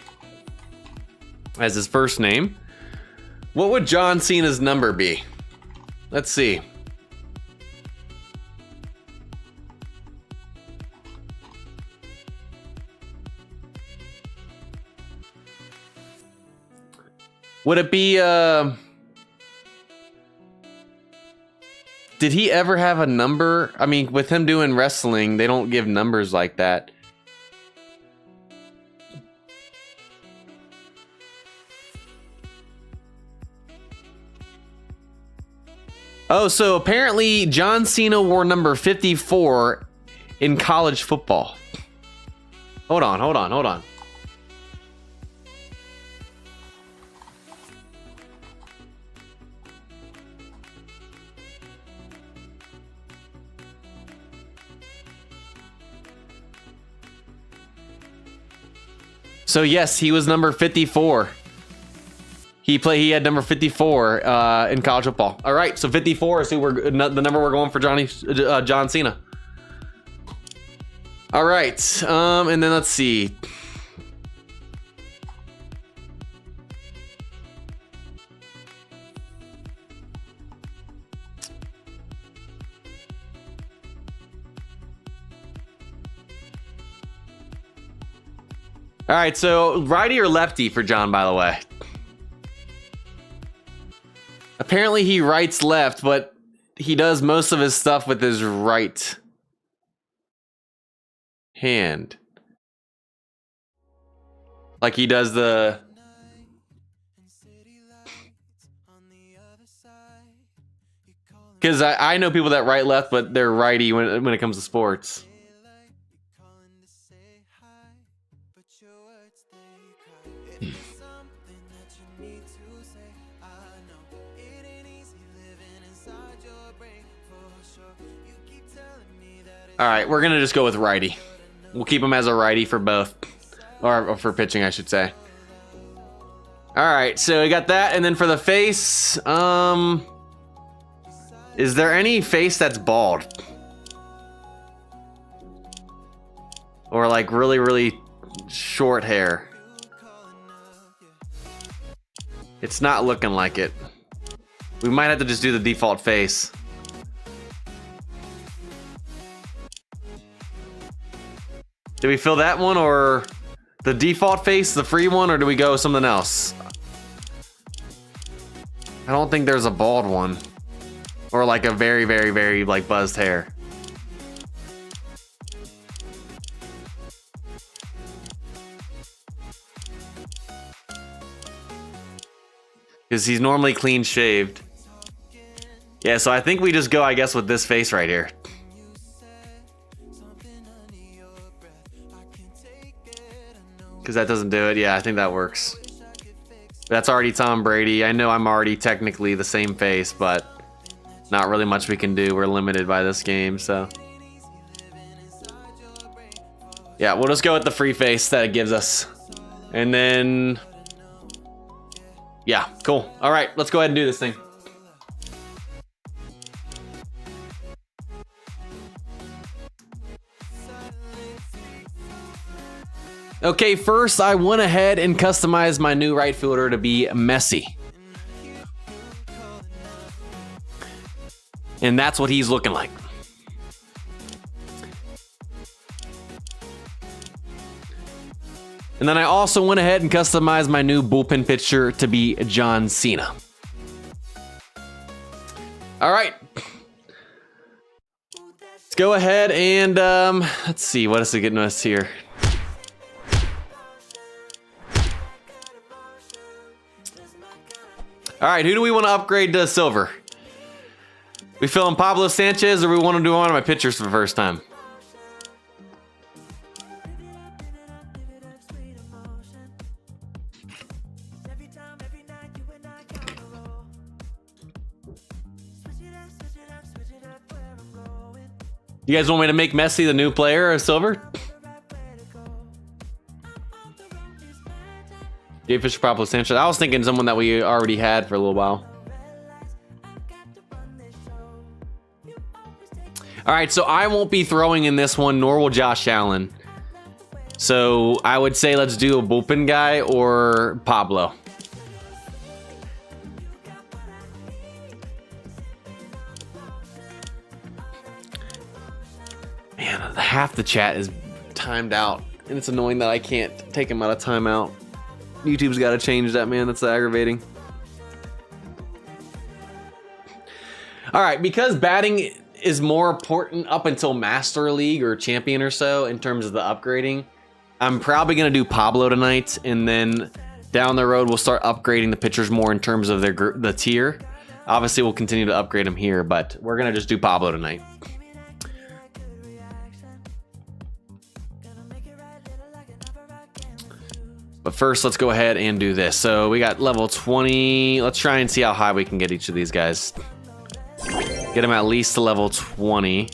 as his first name. What would John Cena's number be? Let's see. Would it be, did he ever have a number? I mean, with him doing wrestling, they don't give numbers like that. Oh, so apparently John Cena wore number 54 in college football. Hold on. So yes, he was number 54. He had number 54 in college football. All right, so 54 is the number we're going for John Cena. All right, and then let's see. All right, so righty or lefty for John, by the way? Apparently he writes left, but he does most of his stuff with his right hand. Like he does the... Because I know people that write left, but they're righty when it comes to sports. All right, we're gonna just go with righty. We'll keep him as a righty for both, or for pitching, I should say. All right, so we got that, and then for the face, is there any face that's bald? Or like really, really short hair. It's not looking like it. We might have to just do the default face. Did we fill that one, or the default face, the free one, or do we go something else? I don't think there's a bald one. Or like a very, very, very like buzzed hair. Because he's normally clean shaved. Yeah, so I think we just go, I guess, with this face right here. Because that doesn't do it. Yeah, I think that works. That's already Tom Brady. I know I'm already technically the same face, but not really much we can do. We're limited by this game, so. Yeah, we'll just go with the free face that it gives us. And then... yeah, cool. All right, let's go ahead and do this thing. Okay, first I went ahead and customized my new right fielder to be Messi. And that's what he's looking like. And then I also went ahead and customized my new bullpen pitcher to be John Cena. All right. Let's go ahead and let's see, what is it getting us here? All right, who do we want to upgrade to silver? We feeling Pablo Sanchez, or we want to do one of my pitchers for the first time? You guys want me to make Messi the new player of silver? JayFish, Pablo Sanchez. I was thinking someone that we already had for a little while. All right, so I won't be throwing in this one, nor will Josh Allen. So I would say let's do a bullpen guy or Pablo. Man, half the chat is timed out, and it's annoying that I can't take him out of timeout. YouTube's got to change that, man. That's aggravating. All right, because batting is more important up until Master League or Champion or so in terms of the upgrading, I'm probably going to do Pablo tonight, and then down the road we'll start upgrading the pitchers more in terms of the tier. Obviously, we'll continue to upgrade them here, but we're going to just do Pablo tonight. But first, let's go ahead and do this. So we got level 20. Let's try and see how high we can get each of these guys. Get them at least to level 20.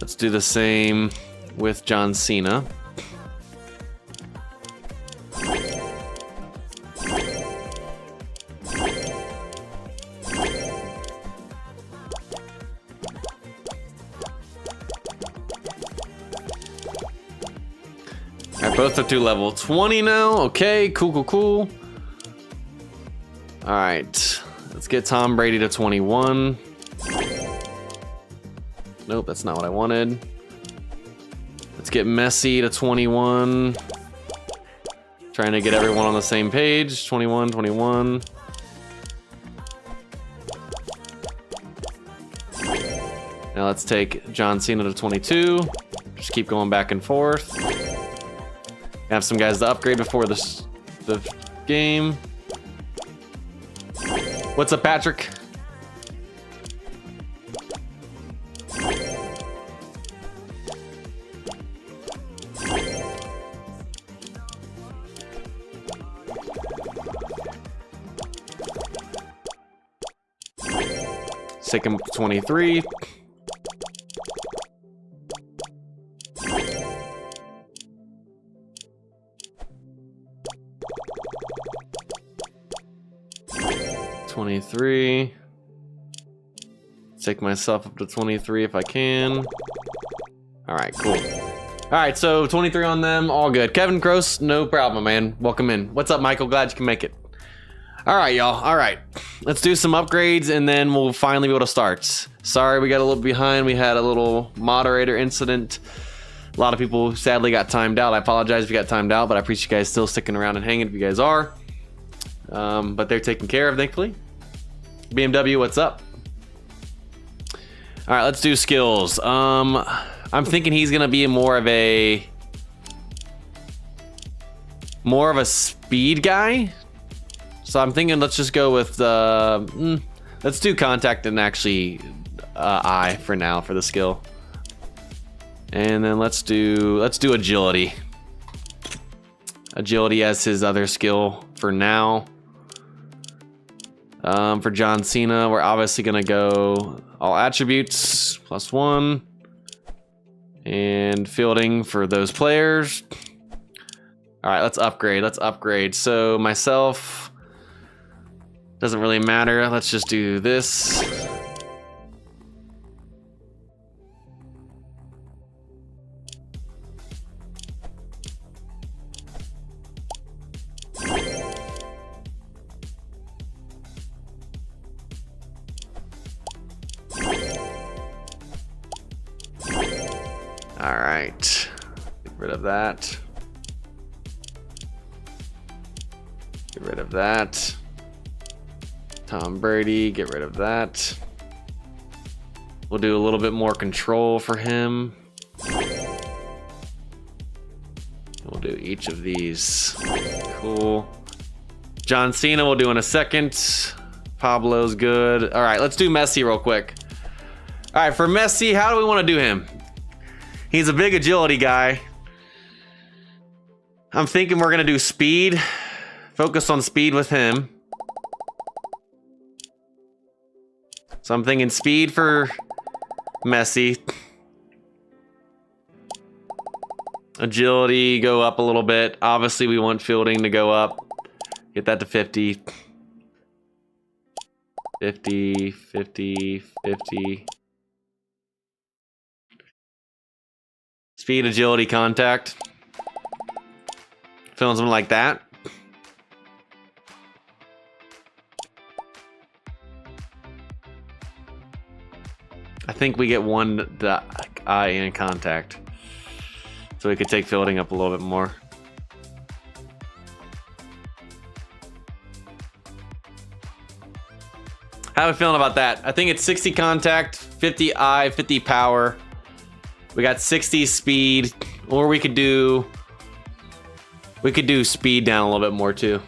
Let's do the same with John Cena. Both up to level 20 now. Okay, cool. All right, let's get Tom Brady to 21. Nope, that's not what I wanted. Let's get Messi to 21. Trying to get everyone on the same page. 21. Now let's take John Cena to 22. Just keep going back and forth. Have some guys to upgrade before the game. What's up, Patrick? Take him to 23. 23. Take myself up to 23 if I can. All right, cool. All right, so 23 on them, all good. Kevin Gross, no problem, man. Welcome in. What's up, Michael? Glad you can make it. All right, y'all. All right, let's do some upgrades and then we'll finally be able to start. Sorry, we got a little behind. We had a little moderator incident. A lot of people sadly got timed out. I apologize if you got timed out, but I appreciate you guys still sticking around and hanging if you guys are. But they're taken care of, thankfully. BMW, what's up? All right, let's do skills. I'm thinking he's gonna be more of a speed guy. So I'm thinking let's just go with let's do contact and actually eye for now for the skill. And then let's do agility. Agility as his other skill for now. For John Cena, we're obviously gonna go all attributes +1 and fielding for those players. All right, let's upgrade. So myself, doesn't really matter. Let's just do this. All right, get rid of that. Get rid of that. Tom Brady, get rid of that. We'll do a little bit more control for him. We'll do each of these. Cool. John Cena we'll do in a second. Pablo's good. All right, let's do Messi real quick. All right, for Messi, how do we want to do him? He's a big agility guy. I'm thinking we're gonna do speed. Focus on speed with him. So I'm thinking speed for Messi. Agility, go up a little bit. Obviously, we want fielding to go up. Get that to 50. 50, 50, 50. Speed, agility, contact. Feeling something like that. I think we get one eye and contact. So we could take fielding up a little bit more. How are we feeling about that? I think it's 60 contact, 50 eye, 50 power. We got 60 speed, or we could do speed down a little bit more too.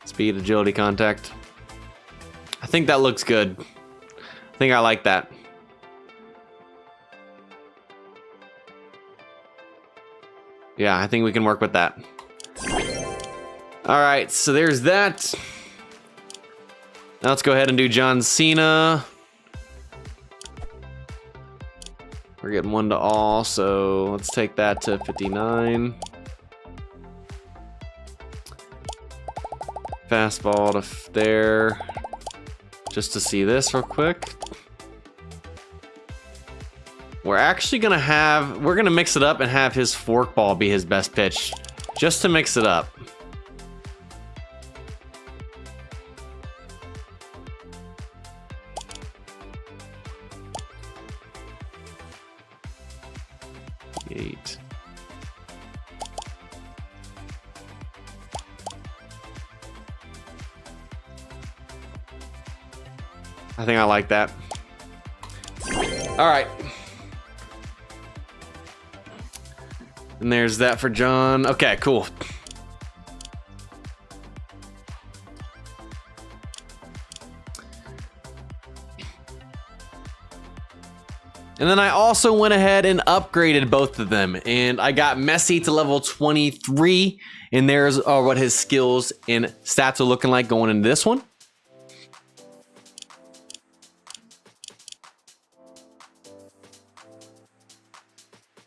Speed, agility, contact. I think that looks good. I think I like that. Yeah, I think we can work with that. All right, so there's that. Now let's go ahead and do John Cena. We're getting 1 to all, so let's take that to 59. Fastball to there. Just to see this real quick. We're actually we're gonna mix it up and have his forkball be his best pitch, just to mix it up. Eight. I think I like that. All right. And there's that for John. Okay, cool. And then I also went ahead and upgraded both of them. And I got Messi to level 23. And there's what his skills and stats are looking like going into this one.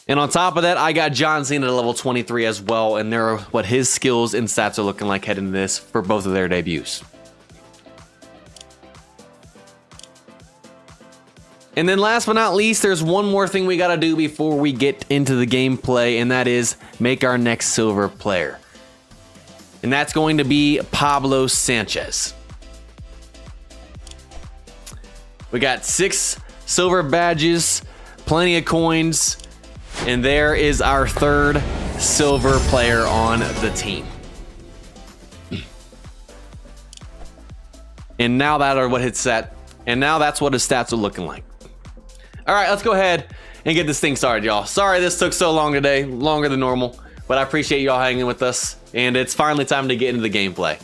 And on top of that, I got John Cena at level 23 as well, and there are what his skills and stats are looking like heading into this for both of their debuts. And then last but not least, there's one more thing we gotta do before we get into the gameplay, and that is make our next silver player. And that's going to be Pablo Sanchez. We got 6 silver badges, plenty of coins, and there is our third silver player on the team. And now that are what his set, and now that's what his stats are looking like. All right, let's go ahead and get this thing started, y'all. Sorry this took so long today, longer than normal, but I appreciate y'all hanging with us, and it's finally time to get into the gameplay.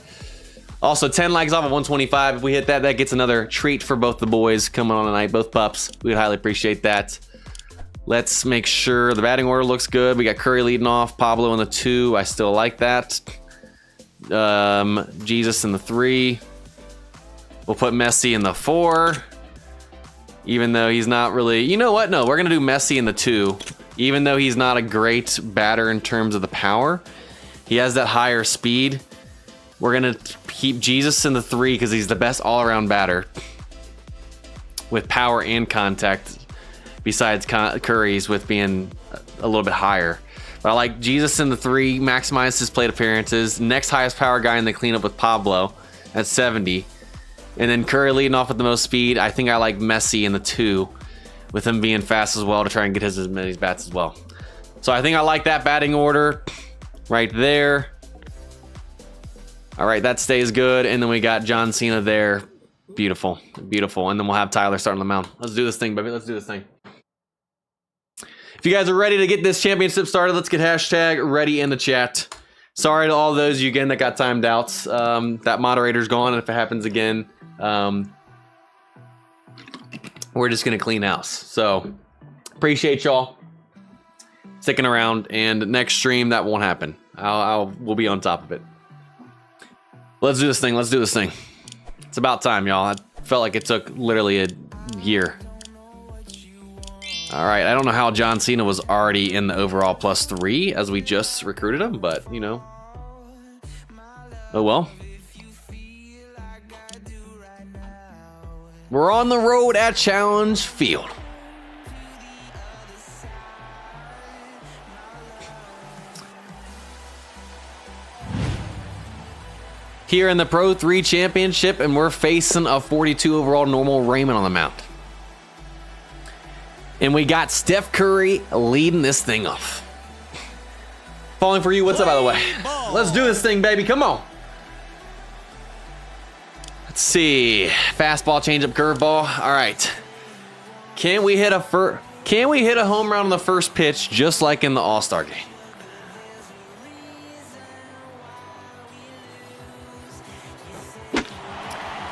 Also, 10 likes off of 125. If we hit that, that gets another treat for both the boys coming on tonight, both pups. We would highly appreciate that. Let's make sure the batting order looks good. We got Curry leading off, Pablo in the 2. I still like that. Jesus in the 3. We'll put Messi in the 4. Even though he's not really... You know what? No, we're going to do Messi in the 2. Even though he's not a great batter in terms of the power. He has that higher speed. We're going to keep Jesus in the 3 because he's the best all-around batter. With power and contact. Besides Curry's with being a little bit higher. But I like Jesus in the 3. Maximize his plate appearances. Next highest power guy in the cleanup with Pablo at 70. And then Curry leading off with the most speed. I think I like Messi in the 2 with him being fast as well to try and get his as many bats as well. So I think I like that batting order right there. All right, that stays good. And then we got John Cena there. Beautiful, beautiful. And then we'll have Tyler starting the mound. Let's do this thing, baby. Let's do this thing. If you guys are ready to get this championship started, let's get hashtag ready in the chat. Sorry to all those of you again that got timed out. That moderator's gone, and if it happens again, we're just gonna clean house. So appreciate y'all sticking around, and next stream that won't happen. We'll be on top of it. Let's do this thing. Let's do this thing. It's about time, y'all. I felt like it took literally a year. All right, I don't know how John Cena was already in the overall +3 as we just recruited him, but you know, oh well. We're on the road at Challenge Field. Here in the Pro 3 Championship, and we're facing a 42 overall normal Raymond on the mound. And we got Steph Curry leading this thing off. Falling for you, what's up, by the way? Let's do this thing, baby, come on. Let's see, fastball, changeup, curveball. All right. Can we hit a home run on the first pitch just like in the All-Star game?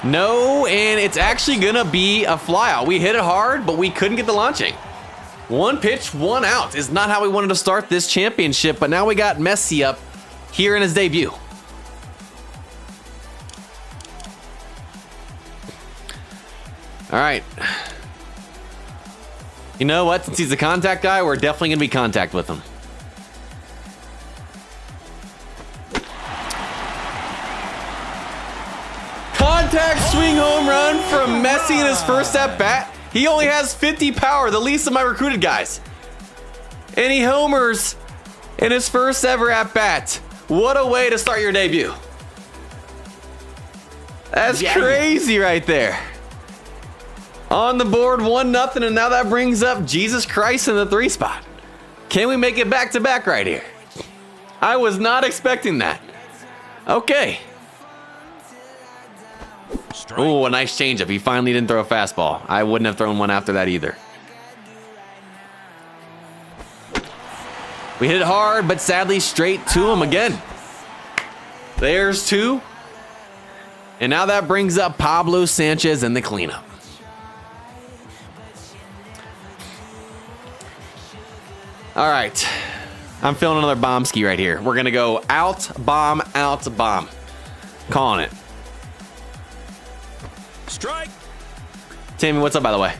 No, and it's actually gonna be a flyout. We hit it hard, but we couldn't get the launching. 1 pitch, 1 out is not how we wanted to start this championship, but now we got Messi up here in his debut. All right. You know what? Since he's a contact guy, we're definitely gonna be contact with him. Contact swing home run from Messi in his first at bat. He only has 50 power, the least of my recruited guys. And he homers in his first ever at bat. What a way to start your debut. That's crazy right there. On the board, 1-0, and now that brings up Jesus Christ in the 3 spot. Can we make it back-to-back right here? I was not expecting that. Okay. Oh, a nice changeup. He finally didn't throw a fastball. I wouldn't have thrown one after that either. We hit it hard, but sadly straight to him again. There's 2. And now that brings up Pablo Sanchez in the cleanup. All right. I'm feeling another bomb ski right here. We're going to go out, bomb, out, bomb. Calling it. Strike. Tammy, what's up, by the way?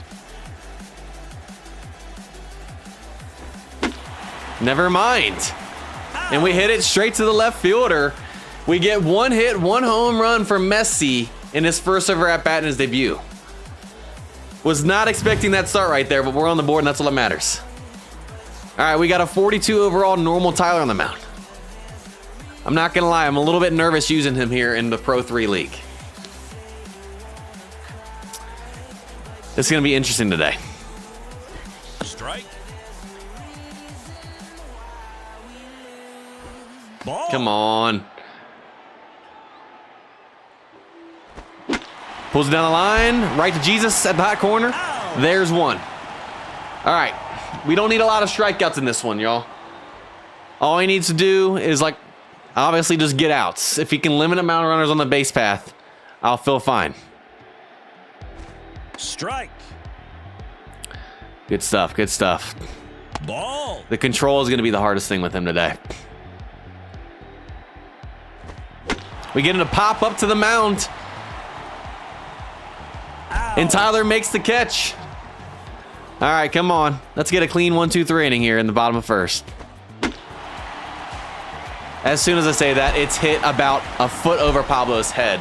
Never mind. And we hit it straight to the left fielder. We get one hit, one home run from Messi in his first ever at-bat in his debut. Was not expecting that start right there, but we're on the board and that's all that matters. All right, we got a 42 overall normal Tyler on the mound. I'm not gonna lie, I'm a little bit nervous using him here in the Pro 3 League. It's gonna be interesting today. Strike. Ball. Come on. Pulls it down the line, right to Jesus at the hot corner. Ow. There's one. All right, we don't need a lot of strikeouts in this one, y'all. All he needs to do is, like, obviously just get outs. If he can limit the amount of runners on the base path, I'll feel fine. Strike. Good stuff, good stuff. Ball. The control is going to be the hardest thing with him today. We get him to pop up to the mound. Ow. And Tyler makes the catch. All right, come on. Let's get a clean 1-2-3 inning here in the bottom of first. As soon as I say that, it's hit about a foot over Pablo's head.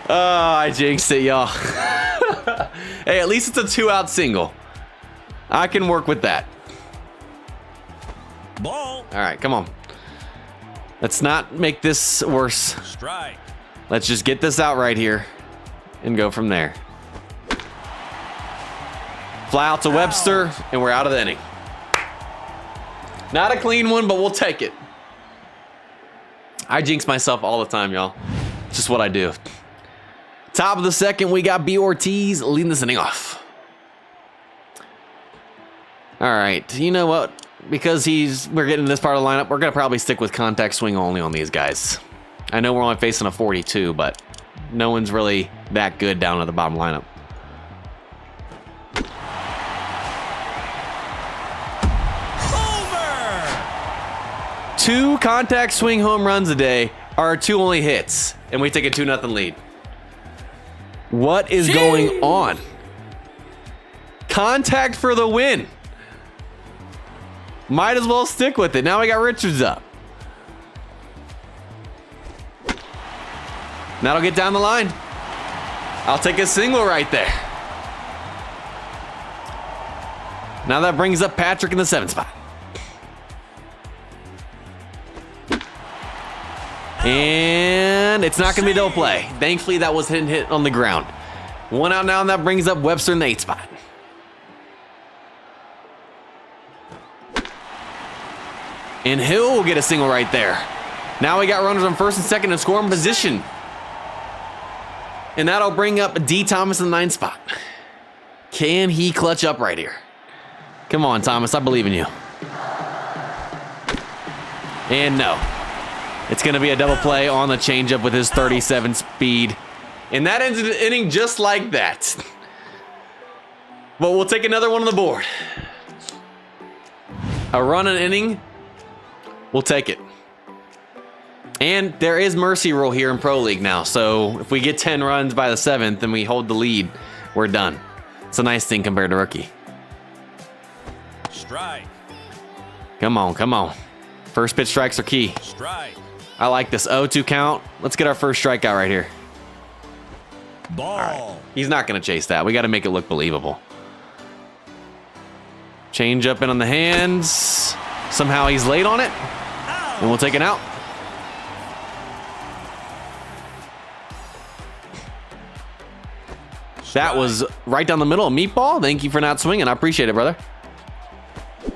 Oh, I jinxed it, y'all. Hey, at least it's a 2-out single. I can work with that. Ball. All right, come on. Let's not make this worse. Strike. Let's just get this out right here and go from there. Fly out to Webster, and we're out of the inning. Not a clean one, but we'll take it. I jinx myself all the time, y'all. It's just what I do. Top of the second, we got B. Ortiz leading this inning off. All right, you know what? Because we're getting this part of the lineup, we're gonna probably stick with contact swing only on these guys. I know we're only facing a 42, but no one's really that good down at the bottom lineup. Homer. 2 contact swing home runs a day are our 2 only hits, and we take a 2-0 lead. What is going on? Contact for the win. Might as well stick with it. Now we got Richards up. That'll get down the line. I'll take a single right there. Now that brings up Patrick in the 7th spot. And it's not going to be a double play. Thankfully, that was hit on the ground. 1 out now, and that brings up Webster in the 8th spot. And Hill will get a single right there. Now we got runners on first and second in scoring position. And that'll bring up D. Thomas in the 9th spot. Can he clutch up right here? Come on, Thomas, I believe in you. And no. It's going to be a double play on the changeup with his 37 speed. And that ends the inning just like that. But we'll take another one on the board. A run an inning. We'll take it. And there is mercy rule here in Pro League now. So if we get 10 runs by the 7th and we hold the lead, we're done. It's a nice thing compared to rookie. Strike. Come on, come on. First pitch strikes are key. Strike. I like this 0-2 count. Let's get our first strikeout right here. Ball. All right. He's not going to chase that. We got to make it look believable. Change up in on the hands. Somehow he's late on it. And we'll take it out. That was right down the middle of Meatball. Thank you for not swinging. I appreciate it, brother.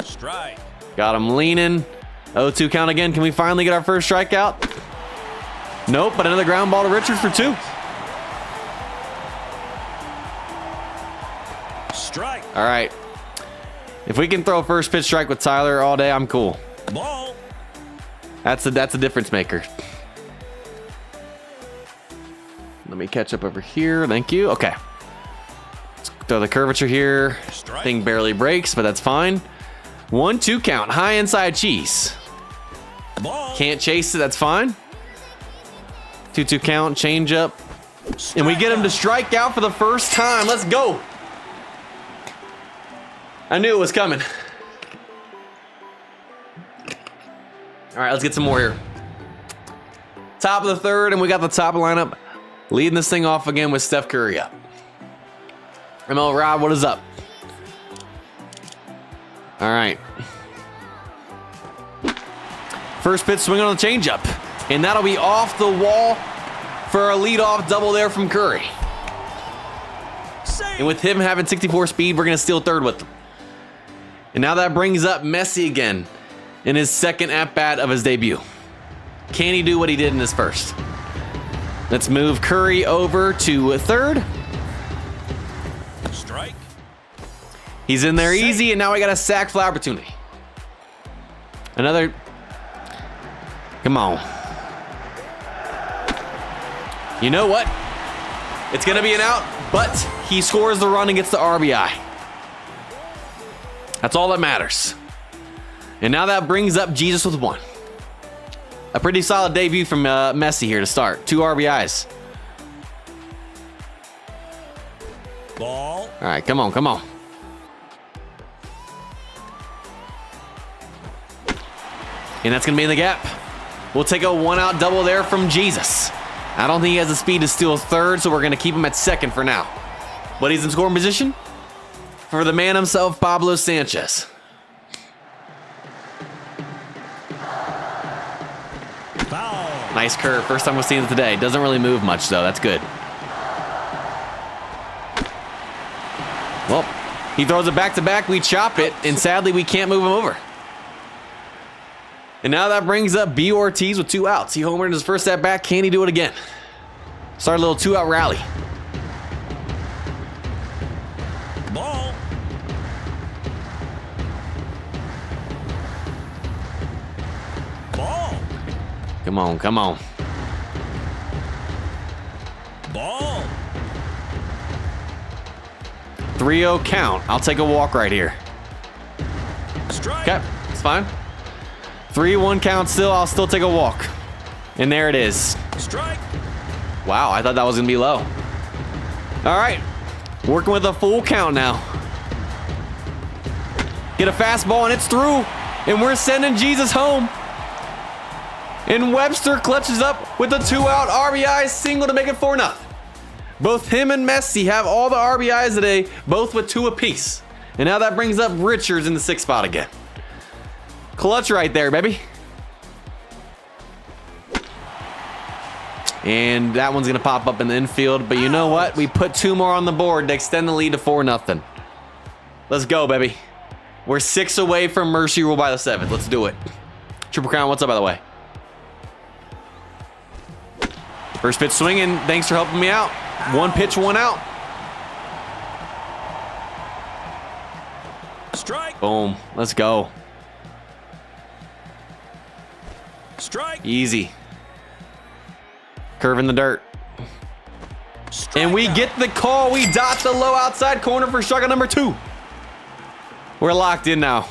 Strike. Got him leaning. 0-2 count again. Can we finally get our first strikeout? Nope, but another ground ball to Richards for 2. Strike. All right. If we can throw a first pitch strike with Tyler all day, I'm cool. Ball. That's a difference maker. Let me catch up over here. Thank you. Okay. Let's throw the curvature here. Strike. Thing barely breaks, but that's fine. 1-2 count. High inside cheese. Ball. Can't chase it. That's fine. 2-2 count. Change up. And we get him to strike out for the first time. Let's go. I knew it was coming. All right, let's get some more here. Top of the third, and we got the top lineup leading this thing off again with Steph Curry up. ML Rob, what is up? All right. First pitch swinging on the changeup, and that'll be off the wall for a leadoff double there from Curry. And with him having 64 speed, we're going to steal third with him. And now that brings up Messi again in his second at-bat of his debut. Can he do what he did in his first? Let's move Curry over to third. Strike. He's in there easy, and now we got a sac fly opportunity. Another. Come on. You know what? It's going to be an out, but he scores the run and gets the RBI. That's all that matters. And now that brings up Jesus with one. A pretty solid debut from Messi here to start. 2 RBIs. Ball. All right, come on, come on. And that's going to be in the gap. We'll take a 1-out double there from Jesus. I don't think he has the speed to steal third, so we're going to keep him at second for now. But he's in scoring position for the man himself, Pablo Sanchez. Foul. Nice curve. First time we've seen it today. Doesn't really move much, though. That's good. Well, he throws it back-to-back. We chop it, and sadly, we can't move him over. And now that brings up B. Ortiz with 2 outs. He homered in his first at-bat. Can he do it again? Start a little 2-out rally. Ball. Ball. Come on, come on. Ball. 3-0 count. I'll take a walk right here. Strike. Okay, it's fine. 3-1 count still. I'll still take a walk. And there it is. Strike. Wow, I thought that was going to be low. All right, working with a full count now. Get a fastball, and it's through. And we're sending Jesus home. And Webster clutches up with a 2-out RBI single to make it 4-0. Both him and Messi have all the RBIs today, both with 2 apiece. And now that brings up Richards in the 6th spot again. Clutch right there, baby. And that one's going to pop up in the infield. But you know what? We put 2 more on the board to extend the lead to 4-0. Let's go, baby. We're 6 away from Mercy Rule by the 7th. Let's do it. Triple Crown, what's up, by the way? First pitch swinging. Thanks for helping me out. 1 pitch, 1 out. Strike. Boom. Let's go. Strike. Easy. Curve in the dirt. Strike. And we get the call. We dot the low outside corner for strikeout number 2. We're locked in now.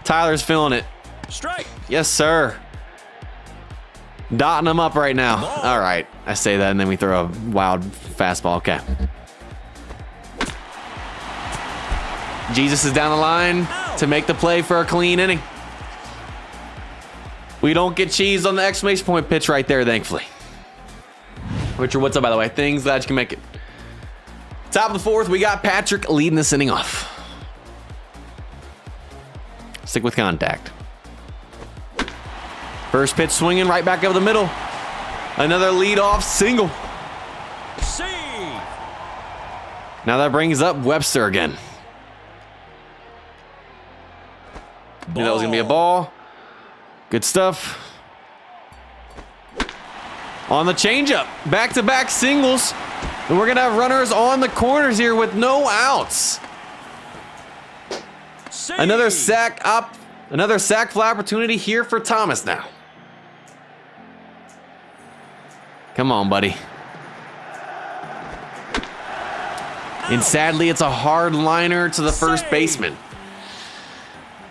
Tyler's feeling it. Strike. Yes, sir. Dotting them up right now. Ball. All right. I say that, and then we throw a wild fastball. Okay. Jesus is down the line to make the play for a clean inning. We don't get cheese on the exclamation point pitch right there, thankfully. Richard, what's up, by the way? Things, glad you can make it. Top of the 4th, we got Patrick leading this inning off. Stick with contact. First pitch swinging right back over the middle. Another leadoff single. See. Now that brings up Webster again. Knew that was going to be a ball. Good stuff. On the changeup. Back-to-back singles. And we're going to have runners on the corners here with no outs. See. Another sac fly opportunity here for Thomas now. Come on, buddy. And sadly, it's a hard liner to the first baseman.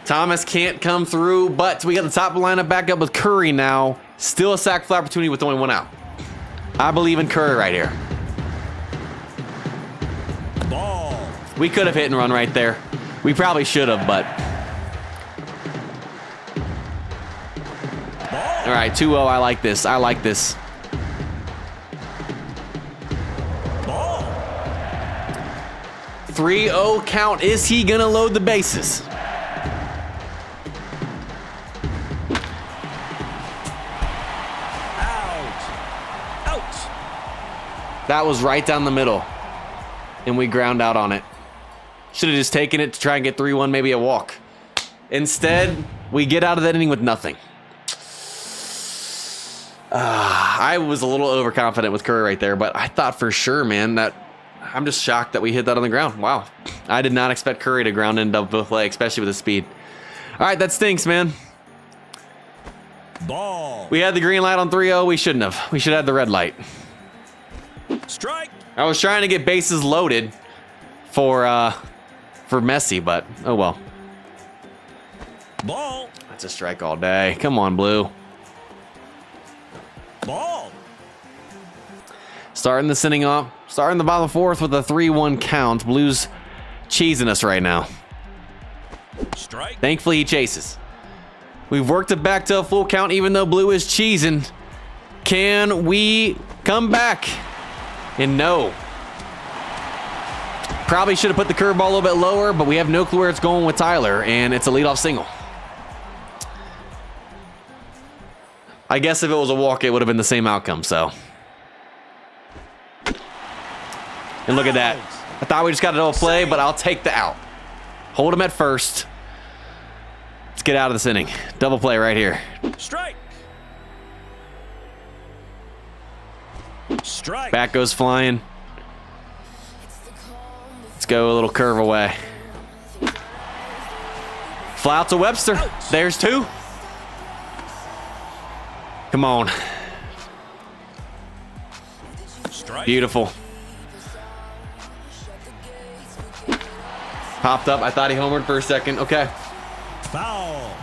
Thomas can't come through, but we got the top of the lineup back up with Curry now. Still a sac fly opportunity with only 1 out. I believe in Curry right here. Ball. We could have hit and run right there. We probably should have, but All right, 2-0. I like this. I like this. Ball. 3-0 count. Is he going to load the bases? That was right down the middle, and we ground out on it. Should have just taken it to try and get 3-1, maybe a walk. Instead, we get out of that inning with nothing. I was a little overconfident with Curry right there, but I thought for sure, man, that I'm just shocked that we hit that on the ground. Wow. I did not expect Curry to ground in double play, especially with his speed. All right, that stinks, man. Ball. We had the green light on 3-0. We shouldn't have. We should have had the red light. Strike. I was trying to get bases loaded for Messi, but oh well. Ball. That's a strike all day. Come on, Blue. Ball. Starting this inning off. Starting the bottom of the fourth with a 3-1 count. Blue's cheesing us right now. Strike. Thankfully, he chases. We've worked it back to a full count, even though Blue is cheesing. Can we come back? And no. Probably should have put the curveball a little bit lower, but we have no clue where it's going with Tyler, and it's a leadoff single. I guess if it was a walk, it would have been the same outcome, so. And look at that. I thought we just got a double play, but I'll take the out. Hold him at first. Let's get out of this inning. Double play right here. Strike. Strike. Back goes flying. Let's go a little curve away. Fly out to Webster. There's 2. Come on. Strike. Beautiful. Popped up. I thought he homered for a second. Okay. Foul.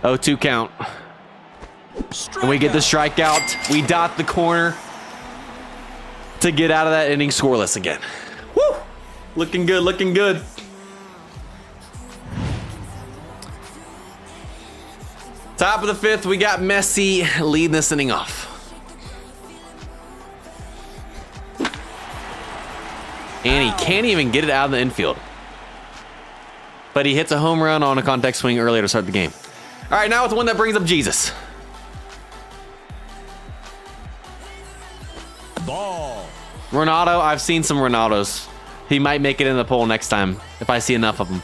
0-2 count. And we get the strikeout. We dot the corner to get out of that inning scoreless again. Woo! Looking good, looking good. Top of the 5th, we got Messi leading this inning off. And he can't even get it out of the infield. But he hits a home run on a contact swing earlier to start the game. All right, now it's the one that brings up Jesus. Ball. Ronaldo, I've seen some Ronaldos. He might make it in the poll next time if I see enough of them.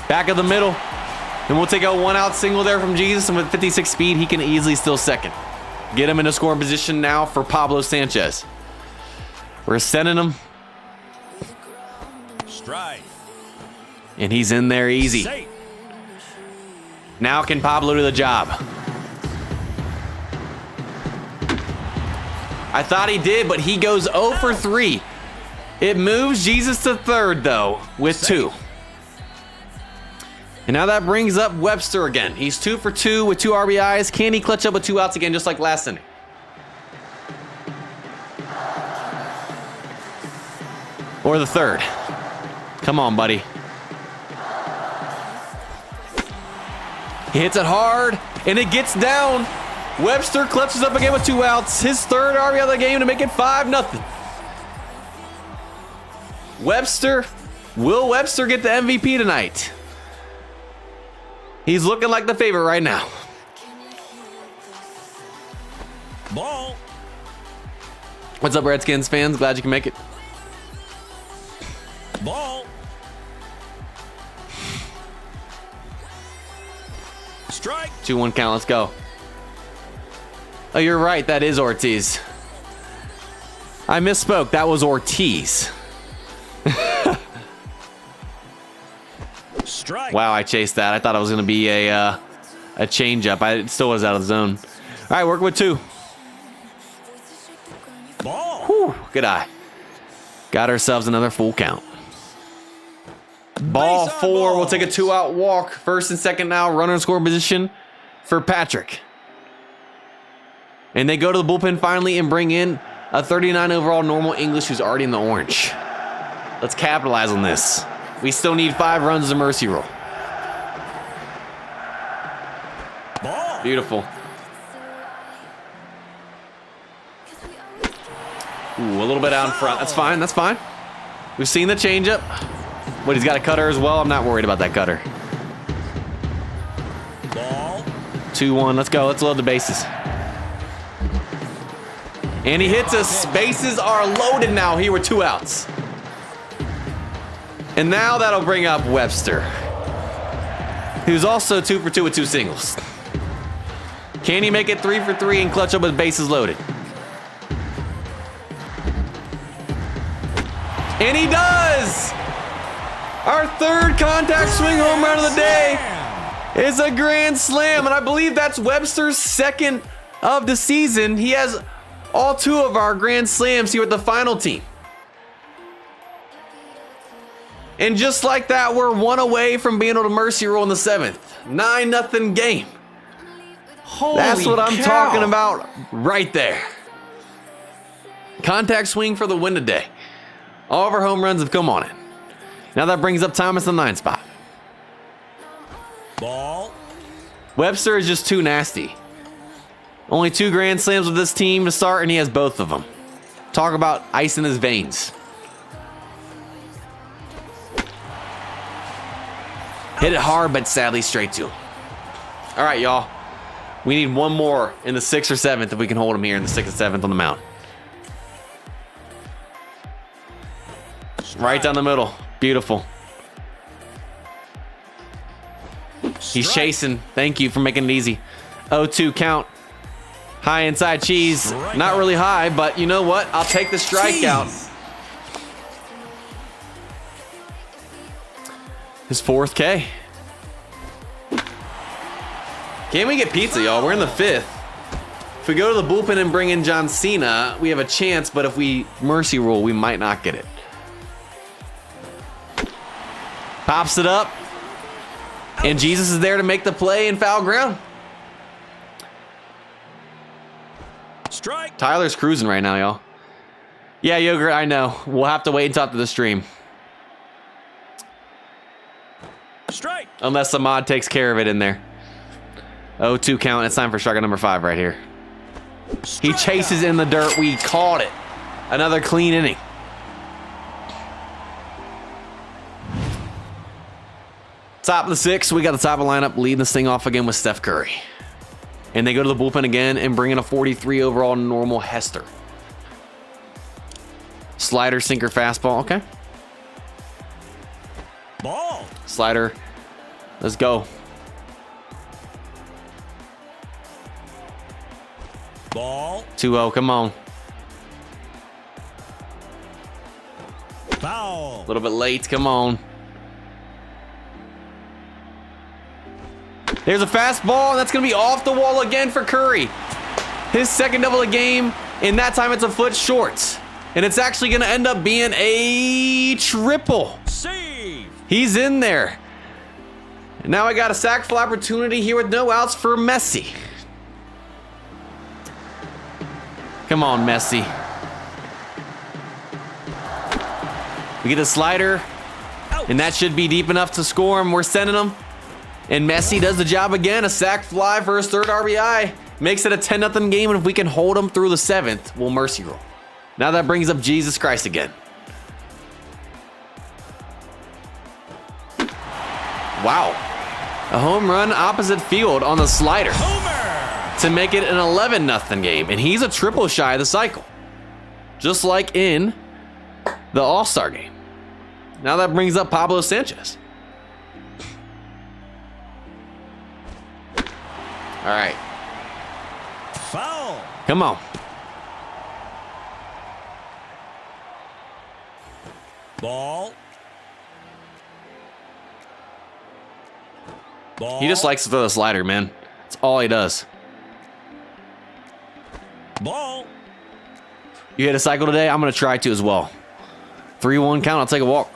Back of the middle. And we'll take a 1-out single there from Jesus, and with 56 speed, he can easily steal second. Get him in a scoring position now for Pablo Sanchez. We're sending him. Strike. And he's in there easy. Safe. Now can Pablo do the job? I thought he did, but he goes 0 for 3. It moves Jesus to third, though, with 2. And now that brings up Webster again. He's 2 for 2 with 2 RBIs. Can he clutch up with 2 outs again, just like last inning? Or the third? Come on, buddy. He hits it hard, and it gets down. Webster clutches up again with 2 outs. His third RBI of the game to make it 5-0. Webster, will Webster get the MVP tonight? He's looking like the favorite right now. Ball. What's up, Redskins fans? Glad you can make it. Ball. Strike. 2-1 count. Let's go. Oh, you're right. That is Ortiz. I misspoke. That was Ortiz. Strike. Wow, I chased that. I thought it was going to be a changeup. It still was out of the zone. All right, working with 2. Ball. Whew, good eye. Got ourselves another full count. Ball Base on 4. We'll balls. take a 2-out walk. First and second now. Runner in scoring position for Patrick. And they go to the bullpen finally and bring in a 39 overall normal English who's already in the orange. Let's capitalize on this. We still need 5 runs as a mercy roll. Beautiful. Ooh, a little bit out in front. That's fine. That's fine. We've seen the changeup. But he's got a cutter as well. I'm not worried about that cutter. Ball. 2-1. Let's go. Let's load the bases. And he hits us. Bases are loaded now. Here with 2 outs. And now that'll bring up Webster, who's also 2 for 2 with 2 singles. Can he make it 3 for 3 and clutch up with bases loaded? And he does! Our 3rd contact swing home run of the day is a grand slam, and I believe that's Webster's 2nd of the season. He has all 2 of our grand slams here with the final team. And just like that, we're 1 away from being able to mercy roll in the 7th. 9-0 game. That's what I'm talking about right there. Contact swing for the win today. All of our home runs have come on it. Now that brings up Thomas in the 9th spot. Ball. Webster is just too nasty. Only 2 grand slams with this team to start, and he has both of them. Talk about ice in his veins. Hit it hard, but sadly straight to him. All right, y'all. We need 1 more in the 6th or 7th if we can hold him here in the 6th and 7th on the mound. Right down the middle. Beautiful. He's chasing. Thank you for making it easy. 0-2 count. High inside cheese. Not really high, but you know what? I'll take the strikeout. His 4th K. Can we get pizza, y'all? We're in the 5th. If we go to the bullpen and bring in John Cena, we have a chance, but if we mercy roll, we might not get it. Pops it up. And Jesus is there to make the play in foul ground. Strike. Tyler's cruising right now, y'all. Yeah, Yogurt, I know. We'll have to wait until after the stream. Strike. Unless Ahmad takes care of it in there. 0-2 count. It's time for strikeout number 5 right here. He chases in the dirt. We caught it. Another clean inning. Top of the 6th. We got the top of the lineup leading this thing off again with Steph Curry. And they go to the bullpen again and bring in a 43 overall normal Hester. Slider, sinker, fastball. Okay. Ball. Slider. Let's go. Ball. 2-0. Come on. Foul. A little bit late. Come on. There's a fastball, and that's going to be off the wall again for Curry. His 2nd double of the game, and that time it's a foot short. And it's actually going to end up being a triple. Save. He's in there. And now I got a sac fly opportunity here with no outs for Messi. Come on, Messi. We get a slider, and that should be deep enough to score him. We're sending him. And Messi does the job again. A sac fly for his 3rd RBI. Makes it a 10-0 game, and if we can hold him through the 7th, we'll mercy roll. Now that brings up Jesus Christ again. Wow. A home run opposite field on the slider. Homer. To make it an 11-0 game. And he's a triple shy of the cycle. Just like in the All-Star game. Now that brings up Pablo Sanchez. All right. Foul. Come on. Ball. Ball. He just likes to throw the slider, man. That's all he does. Ball. You hit a cycle today? I'm going to try to as well. 3-1 count. I'll take a walk.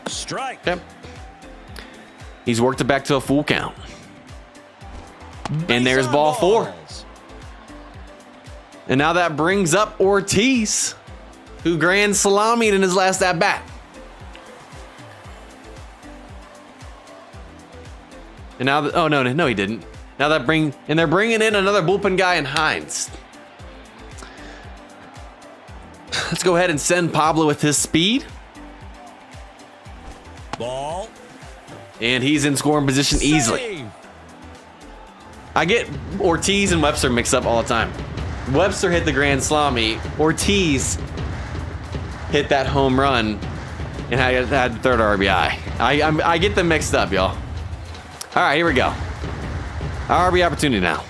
Strike. Yep. He's worked it back to a full count. And there's ball 4. And now that brings up Ortiz, who grand salamied in his last at bat. And now, oh no, he didn't. Now they're bringing in another bullpen guy in Hines. Let's go ahead and send Pablo with his speed. Ball. And he's in scoring position easily. Save. I get Ortiz and Webster mixed up all the time. Webster hit the grand slammy. Ortiz hit that home run and had the third RBI. I get them mixed up, y'all. All right, here we go. Our RBI opportunity now.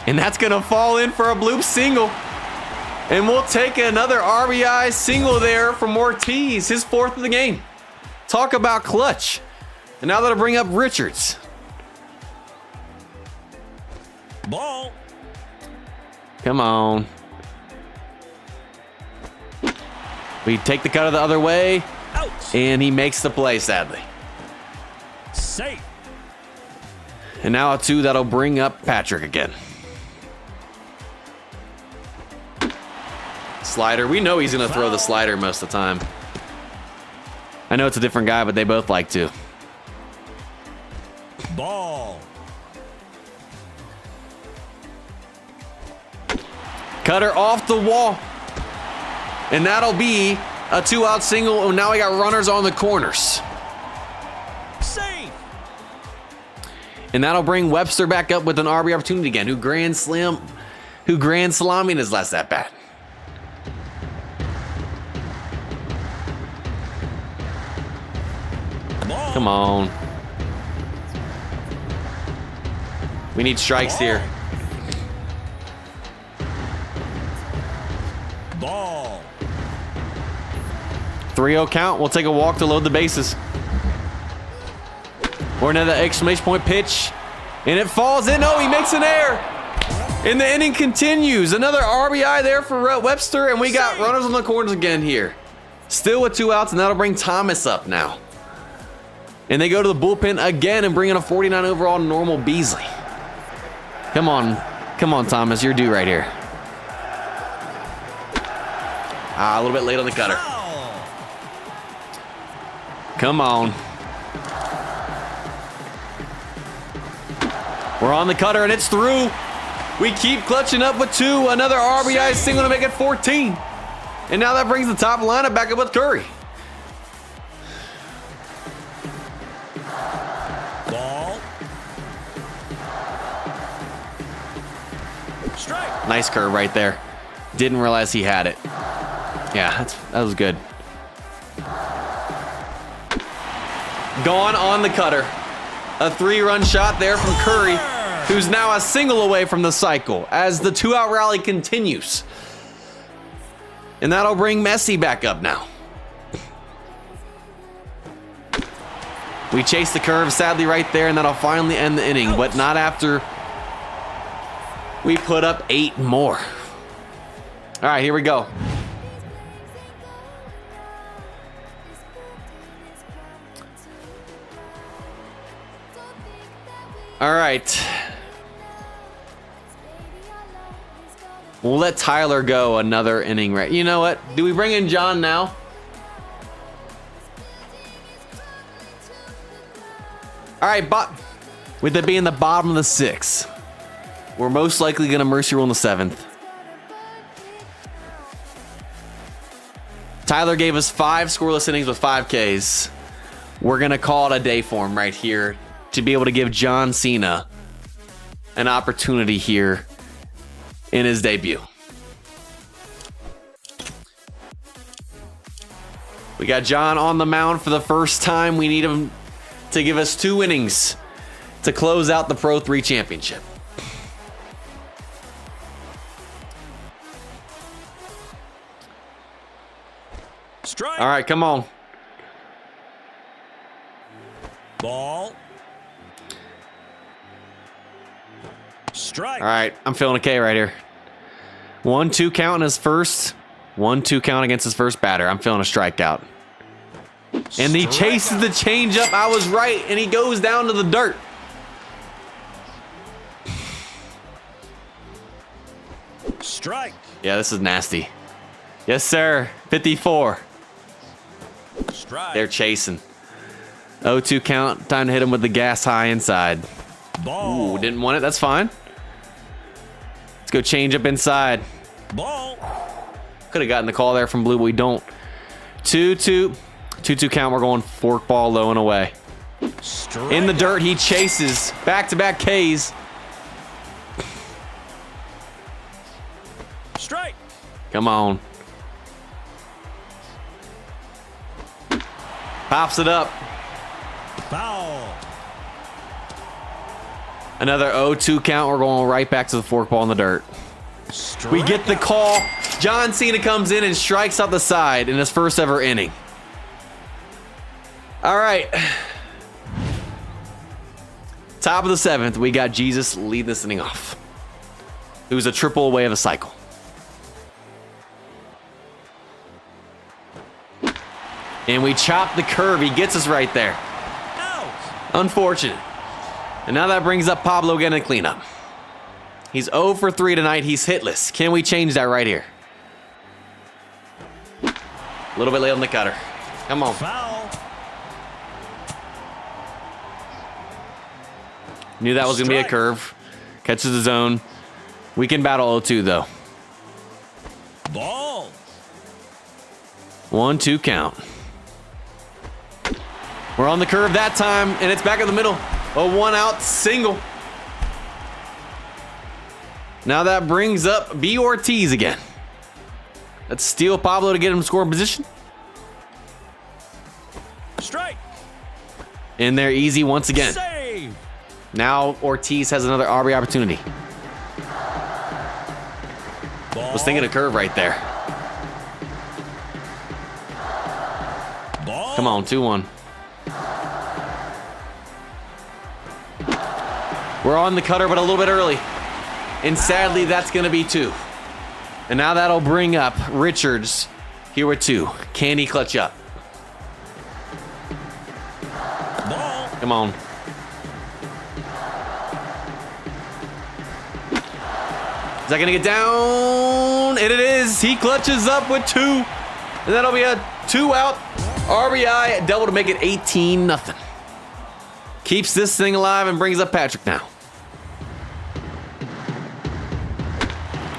And that's going to fall in for a bloop single. And we'll take another RBI single there from Ortiz, his 4th of the game. Talk about clutch. And now that'll bring up Richards. Ball. Come on. We take the cutter the other way. Out. And he makes the play, sadly. Safe. And now a 2 that'll bring up Patrick again. Slider. We know he's going to throw the slider most of the time. I know it's a different guy, but they both like to. Ball. Cutter off the wall. And that'll be a 2-out single. And now we got runners on the corners. Safe. And that'll bring Webster back up with an RB opportunity again, who grand slammed in his last at bat. Ball. Come on. We need strikes here. Ball. 3-0 count. We'll take a walk to load the bases. Or another exclamation point pitch. And it falls in. Oh, he makes an error. And the inning continues. Another RBI there for Webster. And we got runners on the corners again here. Still with 2 outs, and that'll bring Thomas up now. And they go to the bullpen again and bring in a 49 overall normal Beasley. Come on. Come on, Thomas. You're due right here. A little bit late on the cutter. Foul. Come on. We're on the cutter, and it's through. We keep clutching up with 2. Another RBI single to make it 14. And now that brings the top lineup back up with Curry. Ball. Strike. Nice curve right there. Didn't realize he had it. Yeah, that was good. Gone on the cutter. A 3-run shot there from Curry, who's now a single away from the cycle as the 2-out rally continues. And that'll bring Messi back up now. We chase the curve sadly right there, and that'll finally end the inning, but not after we put up 8 more. All right, here we go. All right. We'll let Tyler go another inning, right? You know what? Do we bring in John now? All right, with it being the bottom of the 6th, we're most likely going to mercy rule in the 7th. Tyler gave us 5 scoreless innings with 5 Ks. We're going to call it a day for him right here to be able to give John Cena an opportunity here in his debut. We got John on the mound for the first time. We need him to give us 2 innings to close out the Pro 3 championship. Strike. All right, come on. Ball. Strike. All right, I'm feeling okay right here. 1-2 count in his first. 1-2 count against his first batter. I'm feeling a strikeout. And he chases the changeup. I was right, and he goes down to the dirt. Strike. Yeah, this is nasty. Yes, sir. 54. Strike. They're chasing. 0-2 count. Time to hit him with the gas high inside. Ball. Ooh, didn't want it. That's fine. Let's go change up inside. Ball. Could have gotten the call there from Blue, but we don't. 2-2. 2-2 count. We're going forkball low and away. Strike In the out. dirt, he chases. Back-to-back Ks. Strike. Come on. Pops it up. Foul. Another 0-2 count. We're going right back to the forkball in the dirt. Strike We get the out. call. John Cena comes in and strikes out the side in his first ever inning. All right. Top of the 7th, we got Jesus lead this inning off. It was a triple away of a cycle. And we chop the curve. He gets us right there. Out. Unfortunate. And now that brings up Pablo again in cleanup. He's 0 for 3 tonight. He's hitless. Can we change that right here? A little bit late on the cutter. Come on. Foul. Knew that was going to be a Strike. curve. Catches the zone. We can battle 0-2 though. Ball. 1-2 count. We're on the curve that time, and it's back in the middle. A 1-out single. Now that brings up B. Ortiz again. Let's steal Pablo to get him scoring position. Strike. In there easy once again. Save. Now Ortiz has another RBI opportunity. Ball. Was thinking a curve right there. Ball. Come on, 2-1. We're on the cutter, but a little bit early. And sadly, that's going to be 2. And now that'll bring up Richards here with 2. Can he clutch up? Ball. Come on. Is that going to get down? And it is. He clutches up with 2. And that'll be a 2-out RBI double to make it 18-0. Keeps this thing alive and brings up Patrick now.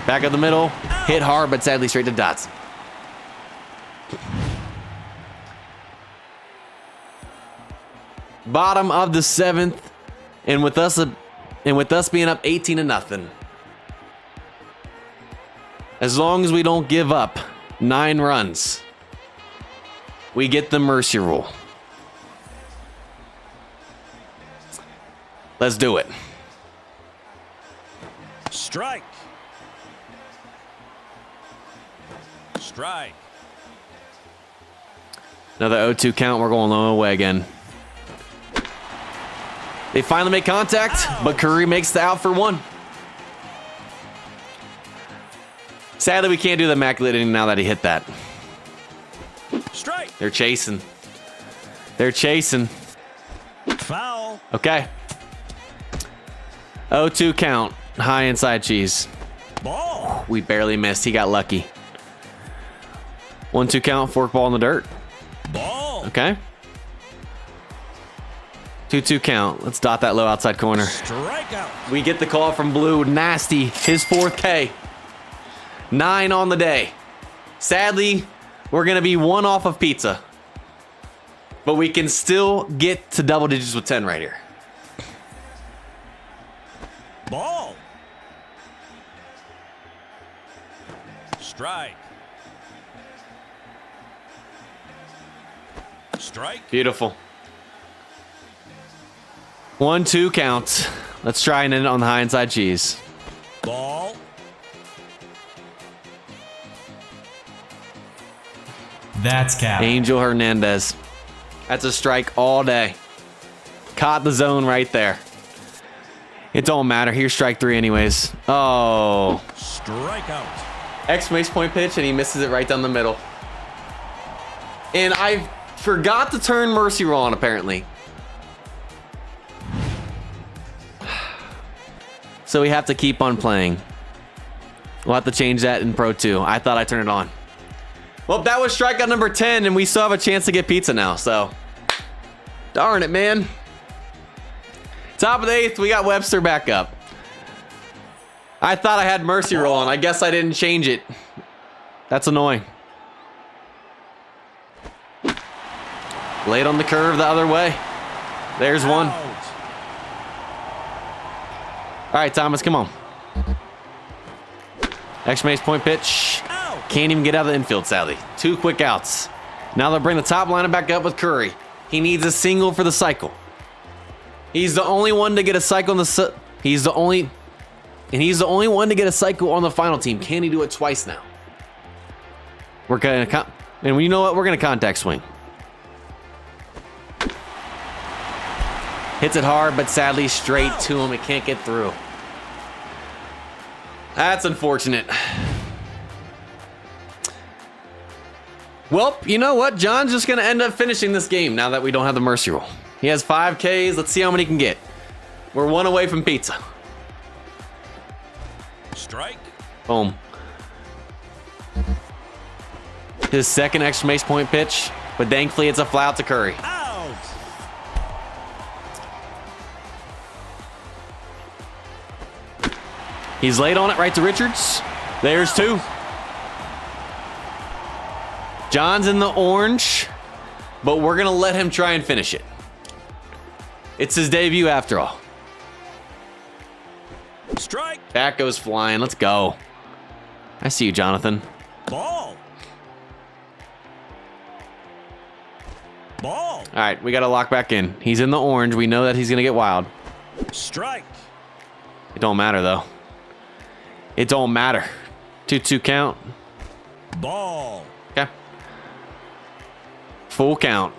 Back up the middle. Hit hard, but sadly straight to Dotson. Bottom of the 7th. And with us being up 18-0. As long as we don't give up 9 runs, we get the mercy rule. Let's do it. Strike. Strike. Another 0-2 count. We're going low away again. They finally make contact, but Curry makes the out for 1. Sadly, we can't do the immaculate inning now that he hit that. Strike. They're chasing. They're chasing. Foul. Okay. 0-2 count. High inside cheese. Ball. We barely missed. He got lucky. 1-2 count. Forkball in the dirt. Ball. Okay. 2-2 count. Let's dot that low outside corner. Strikeout. We get the call from Blue. Nasty. His 4th K. 9 on the day. Sadly, we're going to be 1 off of pizza. But we can still get to double digits with 10 right here. Ball. Strike. Strike. Beautiful. 1-2 count. Let's try and end it on the high inside cheese. Ball. That's cap. Angel Hernandez. That's a strike all day. Caught the zone right there. It don't matter. Here's strike 3 anyways. Oh. Strikeout. Exclamation point pitch, and he misses it right down the middle. And I forgot to turn mercy rule on, apparently. So we have to keep on playing. We'll have to change that in Pro 2. I thought I turned it on. Well, that was strikeout number 10, and we still have a chance to get pizza now, so Darn it, man. Top of the 8th, we got Webster back up. I thought I had mercy roll on. I guess I didn't change it. That's annoying. Late on the curve the other way. There's one. Out. All right, Thomas, come on. Exclamation point pitch. Out. Can't even get out of the infield, sadly. 2 quick outs. Now they'll bring the top lineup back up with Curry. He needs a single for the cycle. He's the only one to get a cycle on the... He's the only one to get a cycle on the final team. Can he do it twice now? We're gonna... And you know what? We're gonna contact swing. Hits it hard, but sadly straight to him. It can't get through. That's unfortunate. Well, you know what? John's just going to end up finishing this game now that we don't have the mercy roll. He has 5 Ks. Let's see how many he can get. We're 1 away from pizza. Strike. Boom. His second exclamation point pitch, but thankfully it's a fly out to Curry. Out. He's late on it right to Richards. There's 2. John's in the orange, but we're going to let him try and finish it. It's his debut after all. Strike. That goes flying. Let's go. I see you, Jonathan. Ball. Ball. All right, we got to lock back in. He's in the orange. We know that he's going to get wild. Strike. It don't matter, though. It don't matter. 2-2 count. Ball. Okay. Full count.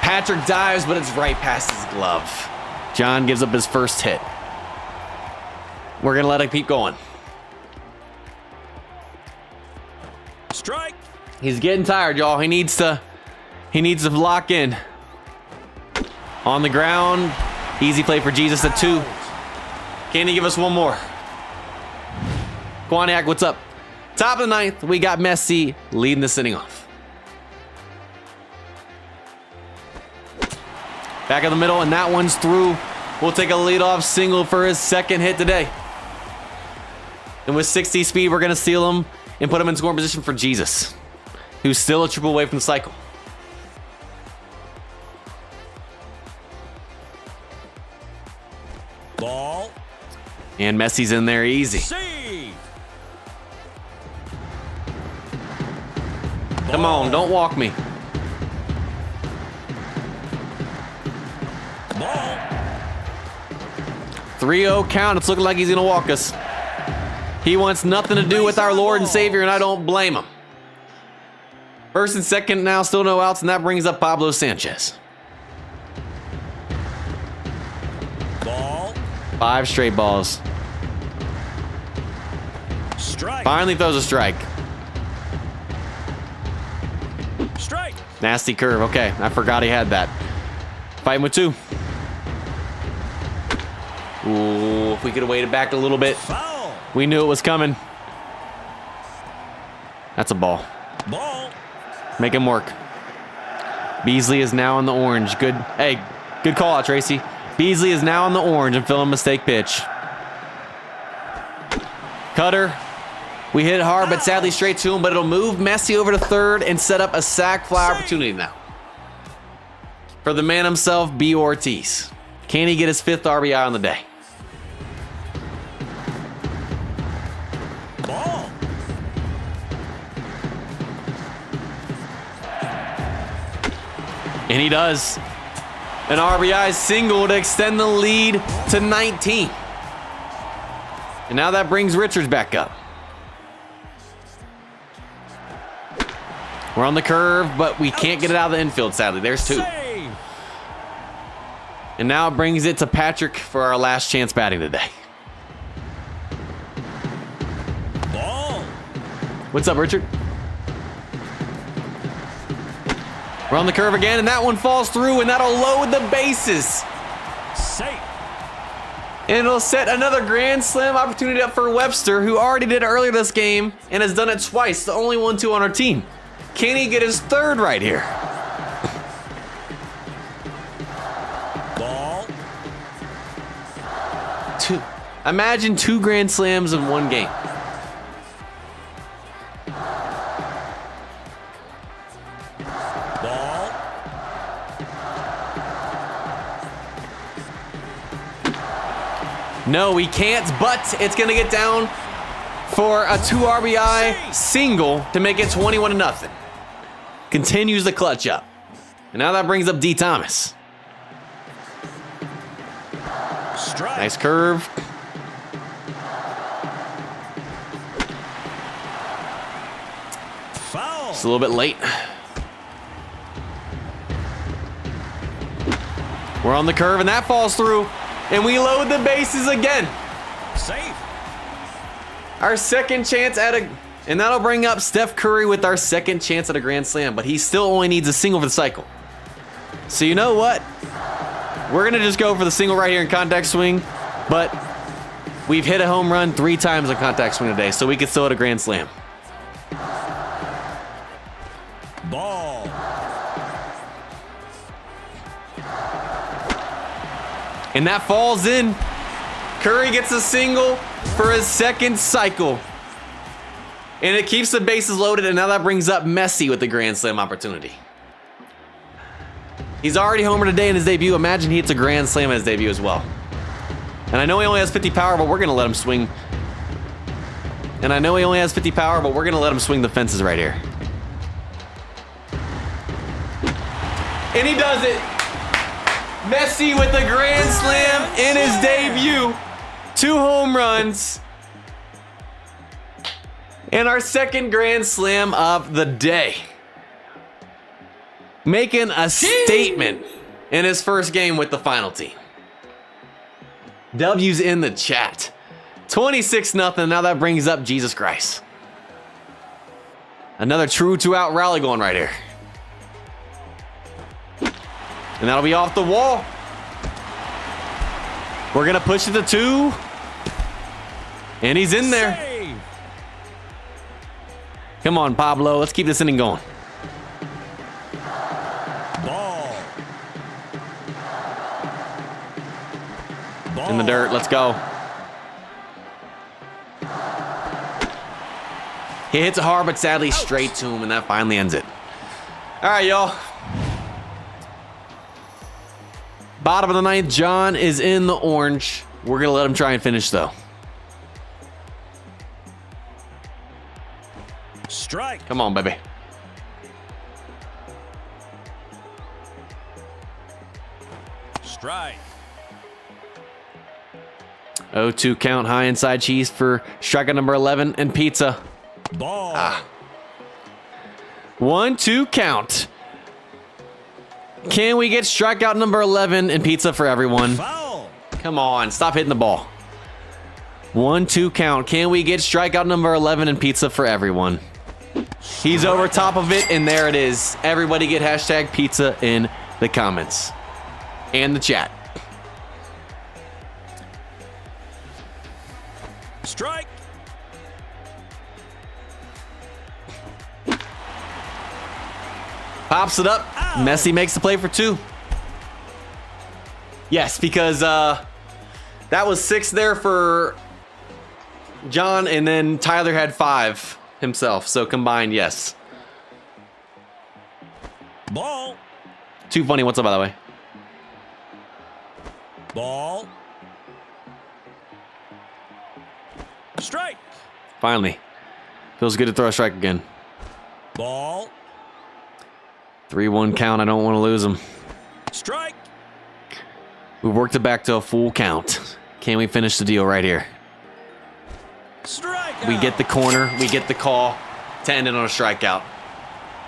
Patrick dives, but it's right past his glove. John gives up his first hit. We're going to let him keep going. Strike. He's getting tired, y'all. He needs to lock in. On the ground. Easy play for Jesus at 2. Can he give us one more? Kwaniak, what's up? Top of the 9th, we got Messi leading this inning off. Back in the middle, and that one's through. We'll take a leadoff single for his second hit today. And with 60 speed, we're going to steal him and put him in scoring position for Jesus, who's still a triple away from the cycle. Ball. And Messi's in there easy. Save. Come on, don't walk me. Ball. 3-0 count. It's looking like he's going to walk us. He wants nothing to do with our Lord and Savior, and I don't blame him. First and second now, still no outs, and that brings up Pablo Sanchez. Ball. 5 straight balls. Strike. Finally throws a strike. Strike. Nasty curve. Okay, I forgot he had that. Fighting with 2. Ooh, if we could have waited back a little bit. Foul. We knew it was coming. That's a ball. Ball. Make him work. Beasley is now in the orange. Good. Hey, good call out, Tracy. Beasley is now in the orange and filling mistake pitch. Cutter. We hit it hard, but sadly straight to him, but it'll move Messi over to third and set up a sac fly opportunity now. For the man himself, B. Ortiz. Can he get his 5th RBI on the day? Ball. And he does. An RBI single to extend the lead to 19. And now that brings Richards back up. We're on the curve, but we can't get it out of the infield, sadly. There's 2. Save. And now it brings it to Patrick for our last chance batting today. Ball. What's up, Richard? We're on the curve again, and that one falls through, and that'll load the bases. Safe. And it'll set another grand slam opportunity up for Webster, who already did it earlier this game and has done it twice, the only 1-2 on our team. Can he get his 3rd right here? Imagine 2 grand slams in one game. Ball. No, he can't, but it's going to get down for a 2 RBI single to make it 21-0. Continues the clutch up. And now that brings up D. Thomas. Strike. Nice curve. Foul. It's a little bit late. We're on the curve, and that falls through. And we load the bases again. Safe. Our second chance at a... And that'll bring up Steph Curry with our second chance at a grand slam. But he still only needs a single for the cycle. So you know what? We're going to just go for the single right here in contact swing. But we've hit a home run 3 times in contact swing today. So we can still hit a grand slam. Ball. And that falls in. Curry gets a single for his second cycle. And it keeps the bases loaded, and now that brings up Messi with the grand slam opportunity. He's already homered today in his debut. Imagine he hits a grand slam in his debut as well. And I know he only has 50 power, but we're going to let him swing. And I know he only has 50 power, but we're going to let him swing the fences right here. And he does it. Messi with the grand slam in his debut. 2 home runs. And our second grand slam of the day. Making a statement in his first game with the final team. W's in the chat. 26-0. Now that brings up Jesus Christ. Another true 2-out rally going right here. And that'll be off the wall. We're going to push it to 2. And he's in there. Save. Come on, Pablo. Let's keep this inning going. Ball. Ball. In the dirt. Let's go. He hits it hard, but sadly straight to him, and that finally ends it. All right, y'all. Bottom of the 9th, John is in the orange. We're going to let him try and finish, though. Strike. Come on, baby. Strike. 0-2 count, high inside cheese for strikeout number 11 and pizza. Ball. 1-2 count. Can we get strikeout number 11 and pizza for everyone? Foul. Come on, stop hitting the ball. 1-2 count. Can we get strikeout number 11 and pizza for everyone? He's over top of it, and there it is. Everybody get hashtag pizza in the comments and the chat. Strike. Pops it up. Messi makes the play for 2. Yes, because that was 6 there for John, and then Tyler had 5 himself. So combined, yes. Ball. Too funny. What's up, by the way? Ball. Strike. Finally. Feels good to throw a strike again. Ball. 3-1 count. I don't want to lose him. Strike. We've worked it back to a full count. Can we finish the deal right here? Strike. We get the corner. We get the call to end it on a strikeout.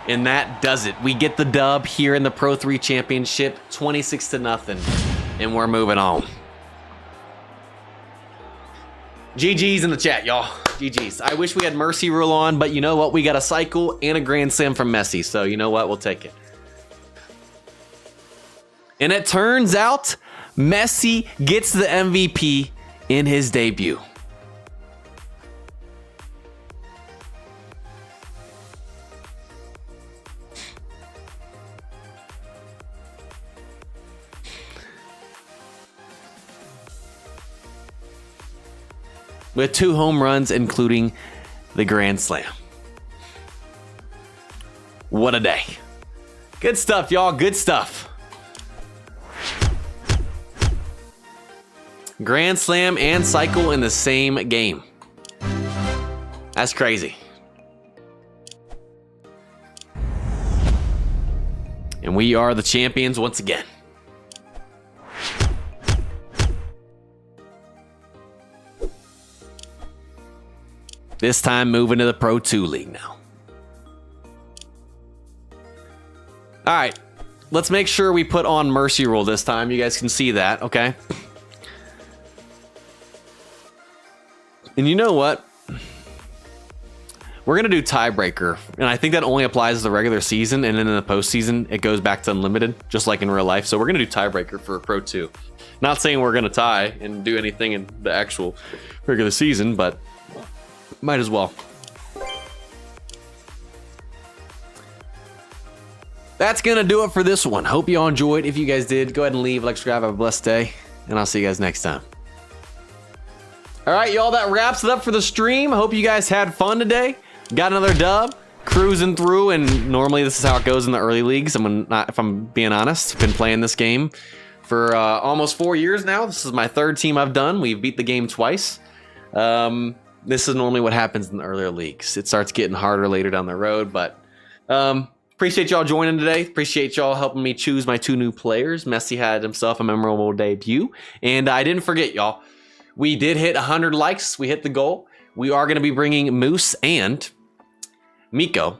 And that does it. We get the dub here in the Pro 3 Championship, 26-0. And we're moving on. GG's in the chat, y'all. GG's. I wish we had Mercy Rule on, but you know what? We got a cycle and a grand slam from Messi. So you know what? We'll take it. And it turns out Messi gets the MVP in his debut. with 2 home runs, including the grand slam. What a day. Good stuff, y'all. Good stuff. Grand slam and cycle in the same game. That's crazy. And we are the champions once again. This time moving to the Pro 2 League now. All right, let's make sure we put on Mercy Rule this time. You guys can see that, okay? And you know what? We're going to do tiebreaker. And I think that only applies to the regular season. And then in the postseason, it goes back to unlimited, just like in real life. So we're going to do tiebreaker for Pro 2. Not saying we're going to tie and do anything in the actual regular season, but might as well. That's going to do it for this one. Hope you all enjoyed. If you guys did, go ahead and leave, like, subscribe, have a blessed day. And I'll see you guys next time. All right, y'all, that wraps it up for the stream. Hope you guys had fun today. Got another dub, cruising through, and normally this is how it goes in the early leagues. If I'm being honest, been playing this game for almost 4 years now. This is my 3rd team I've done. We've beat the game twice. This is normally what happens in the earlier leagues. It starts getting harder later down the road, but appreciate y'all joining today. Appreciate y'all helping me choose my 2 new players. Messi had himself a memorable debut, and I didn't forget, y'all. We did hit 100 likes. We hit the goal. We are going to be bringing Moose and Miko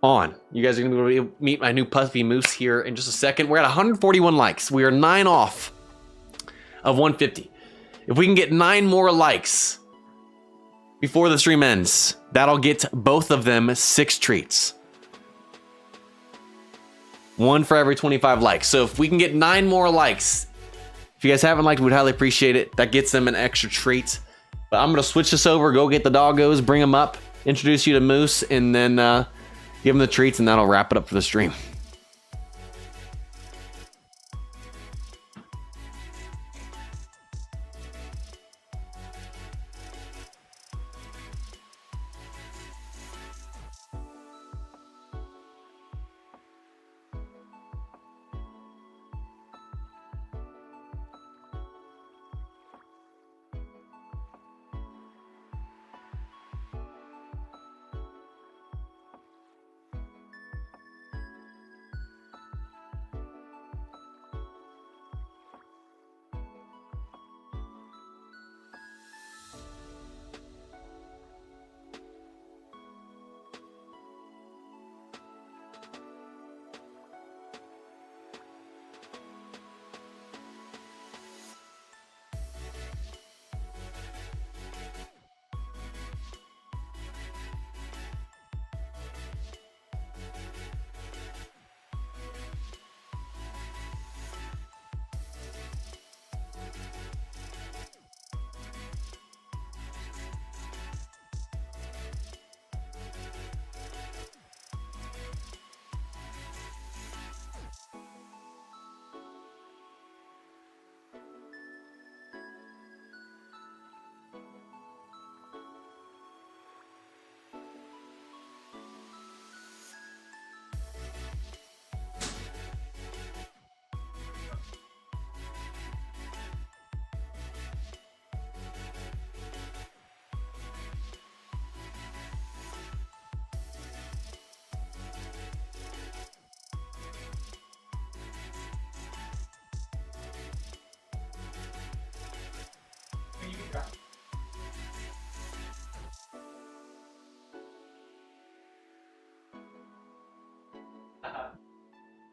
on. You guys are going to be able to meet my new puppy Moose here in just a second. We're at 141 likes. We are 9 off of 150. If we can get 9 more likes before the stream ends, that'll get both of them 6 treats. 1 for every 25 likes. So if we can get 9 more likes, if you guys haven't liked, we'd highly appreciate it. That gets them an extra treat. But I'm going to switch this over, go get the doggos, bring them up, introduce you to Moose, and then give them the treats, and that'll wrap it up for the stream.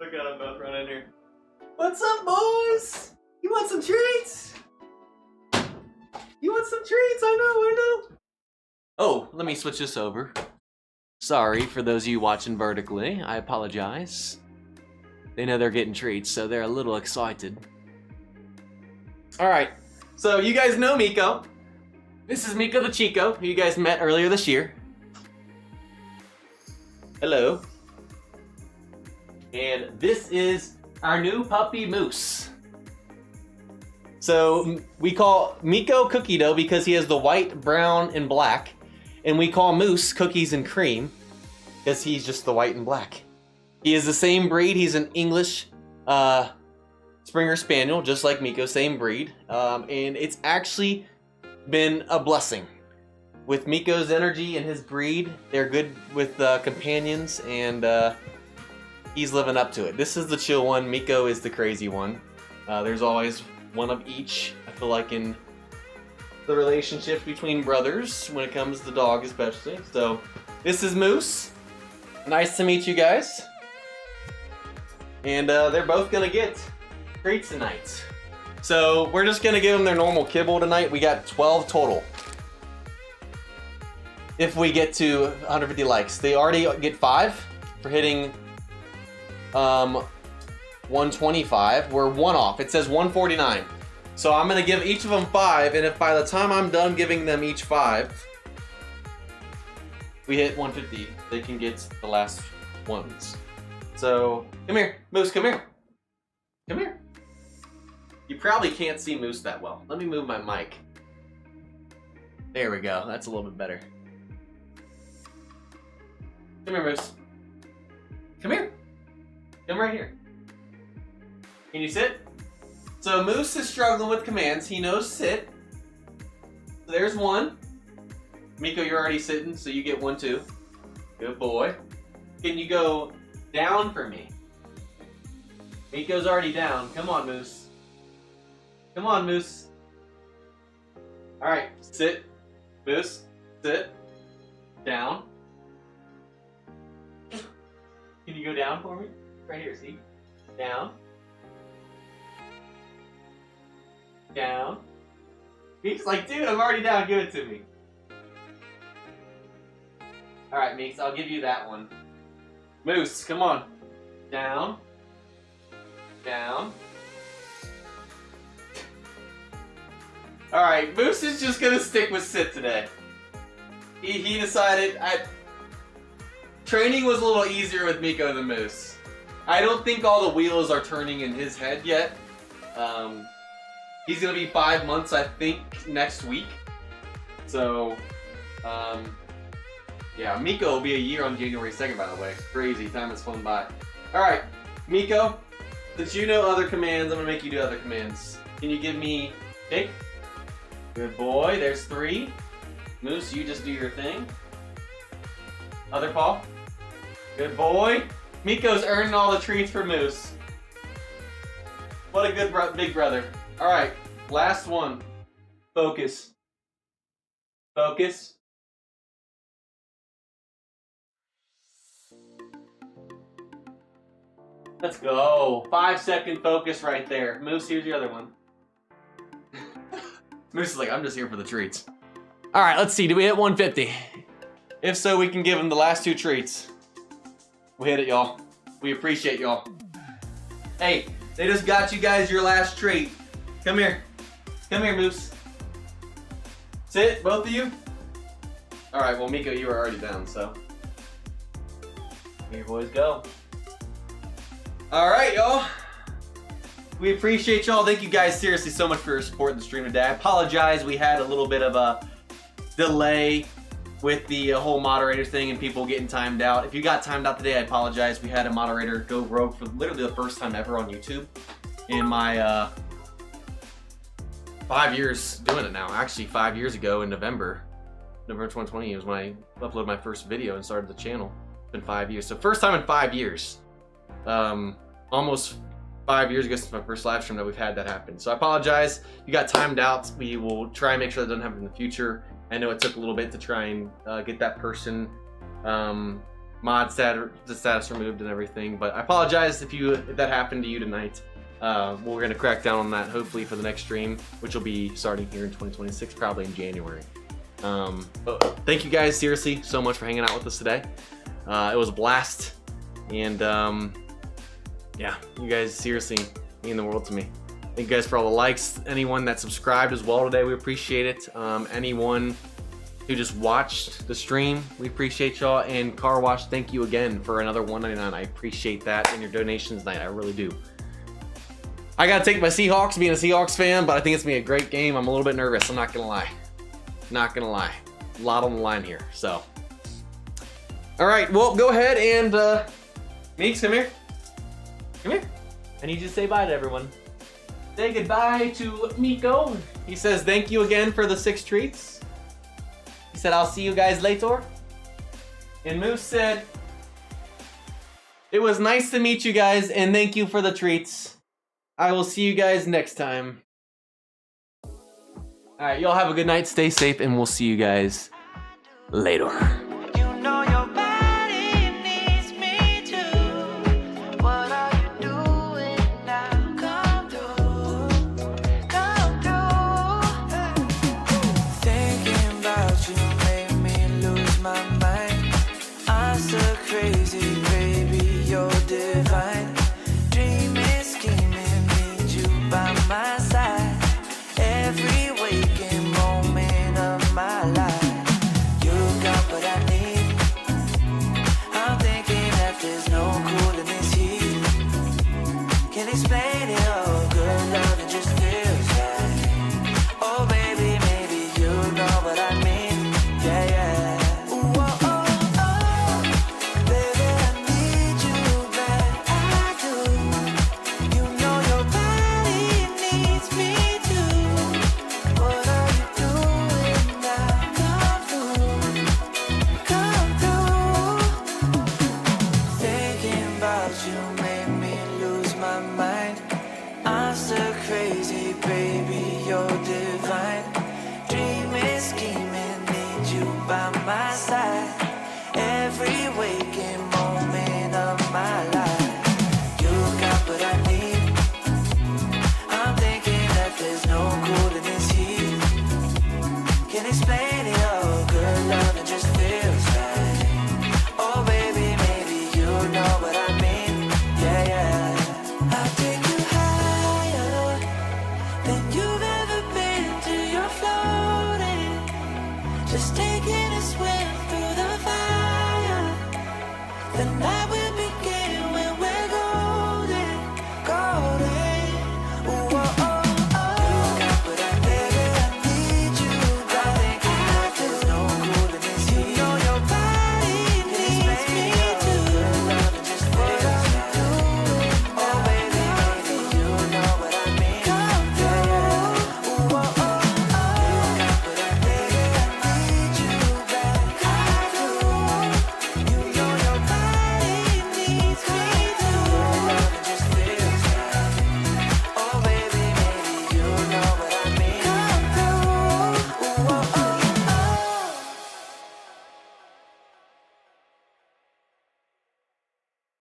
Look at them both running here. What's up, boys? You want some treats? You want some treats? I know. Oh, let me switch this over. Sorry for those of you watching vertically. I apologize. They know they're getting treats, so they're a little excited. All right, so you guys know Miko. This is Miko the Chico, who you guys met earlier this year. Hello. And this is our new puppy Moose. So we call Miko cookie dough because he has the white, brown, and black. And we call Moose cookies and cream because he's just the white and black. He is the same breed. He's an English Springer Spaniel, just like Miko, same breed. And it's actually been a blessing. With Miko's energy and his breed, they're good with companions, and he's living up to it. This is the chill one. Miko is the crazy one. There's always one of each, I feel like, in the relationship between brothers when it comes to dog especially. So this is Moose. Nice to meet you guys. And they're both gonna get treats tonight. So we're just gonna give them their normal kibble tonight. We got 12 total. If we get to 150 likes. They already get 5 for hitting 125. We're 1 off. It says 149. So I'm gonna give each of them 5, and if by the time I'm done giving them each 5, we hit 150, they can get the last ones. So, come here, Moose, come here. Come here. You probably can't see Moose that well. Let me move my mic. There we go, that's a little bit better. Come here, Moose. Come here. Come right here. Can you sit? So Moose is struggling with commands. He knows sit. So there's 1. Miko, you're already sitting, so you get 1 too. Good boy. Can you go down for me? Miko's already down. Come on, Moose. Come on, Moose. All right, sit. Moose, sit. Down. Can you go down for me? Right here, see? Down. Down. Meek's like, dude, I'm already down, give it to me. Alright, Meeks, I'll give you that one. Moose, come on. Down. Down. Alright, Moose is just gonna stick with sit today. He decided training was a little easier with Miko than Moose. I don't think all the wheels are turning in his head yet. He's gonna be 5 months, I think, next week. So, yeah, Miko will be a year on January 2nd, by the way. Crazy, time has flown by. All right, Miko, since you know other commands, I'm gonna make you do other commands. Can you give me shake? Good boy, there's 3. Moose, you just do your thing. Other paw. Good boy. Miko's earning all the treats for Moose. What a good big brother. All right, last one. Focus. Focus. Let's go. 5-second focus right there. Moose, here's your other one. Moose is like, I'm just here for the treats. All right, let's see. Do we hit 150? If so, we can give him the last 2 treats. We hit it, y'all. We appreciate y'all. Hey, they just got you guys your last treat. Come here. Come here, Moose. Sit, both of you. All right, well, Miko, you were already down, so. Here, boys, go. All right, y'all. We appreciate y'all. Thank you guys seriously so much for your support in the stream today. I apologize. We had a little bit of a delay with the whole moderator thing and people getting timed out. If you got timed out today, I apologize. We had a moderator go rogue for literally the first time ever on YouTube in my 5 years doing it now. Actually, 5 years ago in November 2020 was when I uploaded my first video and started the channel. It's been 5 years. So first time in 5 years. Almost 5 years ago since my first live stream that we've had that happen. So I apologize. You got timed out. We will try and make sure that doesn't happen in the future. I know it took a little bit to try and get that person mod status removed and everything, but I apologize if that happened to you tonight. We're gonna crack down on that hopefully for the next stream, which will be starting here in 2026, probably in January. But thank you guys seriously so much for hanging out with us today. It was a blast, and yeah, you guys seriously mean the world to me. Thank you guys for all the likes. Anyone that subscribed as well today, we appreciate it. Anyone who just watched the stream, we appreciate y'all. And Car Wash, thank you again for another $1.99. I appreciate that and your donations tonight. I really do. I gotta take my Seahawks, being a Seahawks fan, but I think it's gonna be a great game. I'm a little bit nervous. I'm not gonna lie. Not gonna lie. A lot on the line here. So, all right. Well, go ahead and Meeks, come here. Come here. I need you to say bye to everyone. Say goodbye to Miko. He says thank you again for the 6 treats. He said I'll see you guys later. And Moose said it was nice to meet you guys and thank you for the treats. I will see you guys next time. All right, y'all have a good night. Stay safe, and we'll see you guys later. You know your body needs me too. What are you doing now? Come through, come through. Thinking about you made me lose my mind. I'm so crazy, baby, you're divine. Dreaming, scheming, need you by my side. Every waking moment of my life, you got what I need. I'm thinking that there's no cool in this heat. Can't explain it all, good love, it just feels right. Oh baby, maybe you know what I mean. Yeah, yeah. Ooh, oh, oh, oh. Baby, I need you back, I do. You know your body needs me too. What are you doing now? Come through, come through. Thinking about you made me lose my mind. I'm so crazy, baby, you're divine. Dreaming, scheming, need you by my side. Every waking moment of my life, you got what I need. I'm thinking that there's no cool in this heat. Can't explain it all, good love, it just feels right. Oh baby, maybe you know what I mean. Yeah, yeah. I'll take you higher than you've ever been till you're floating. Just taking a swim through the fire. The night will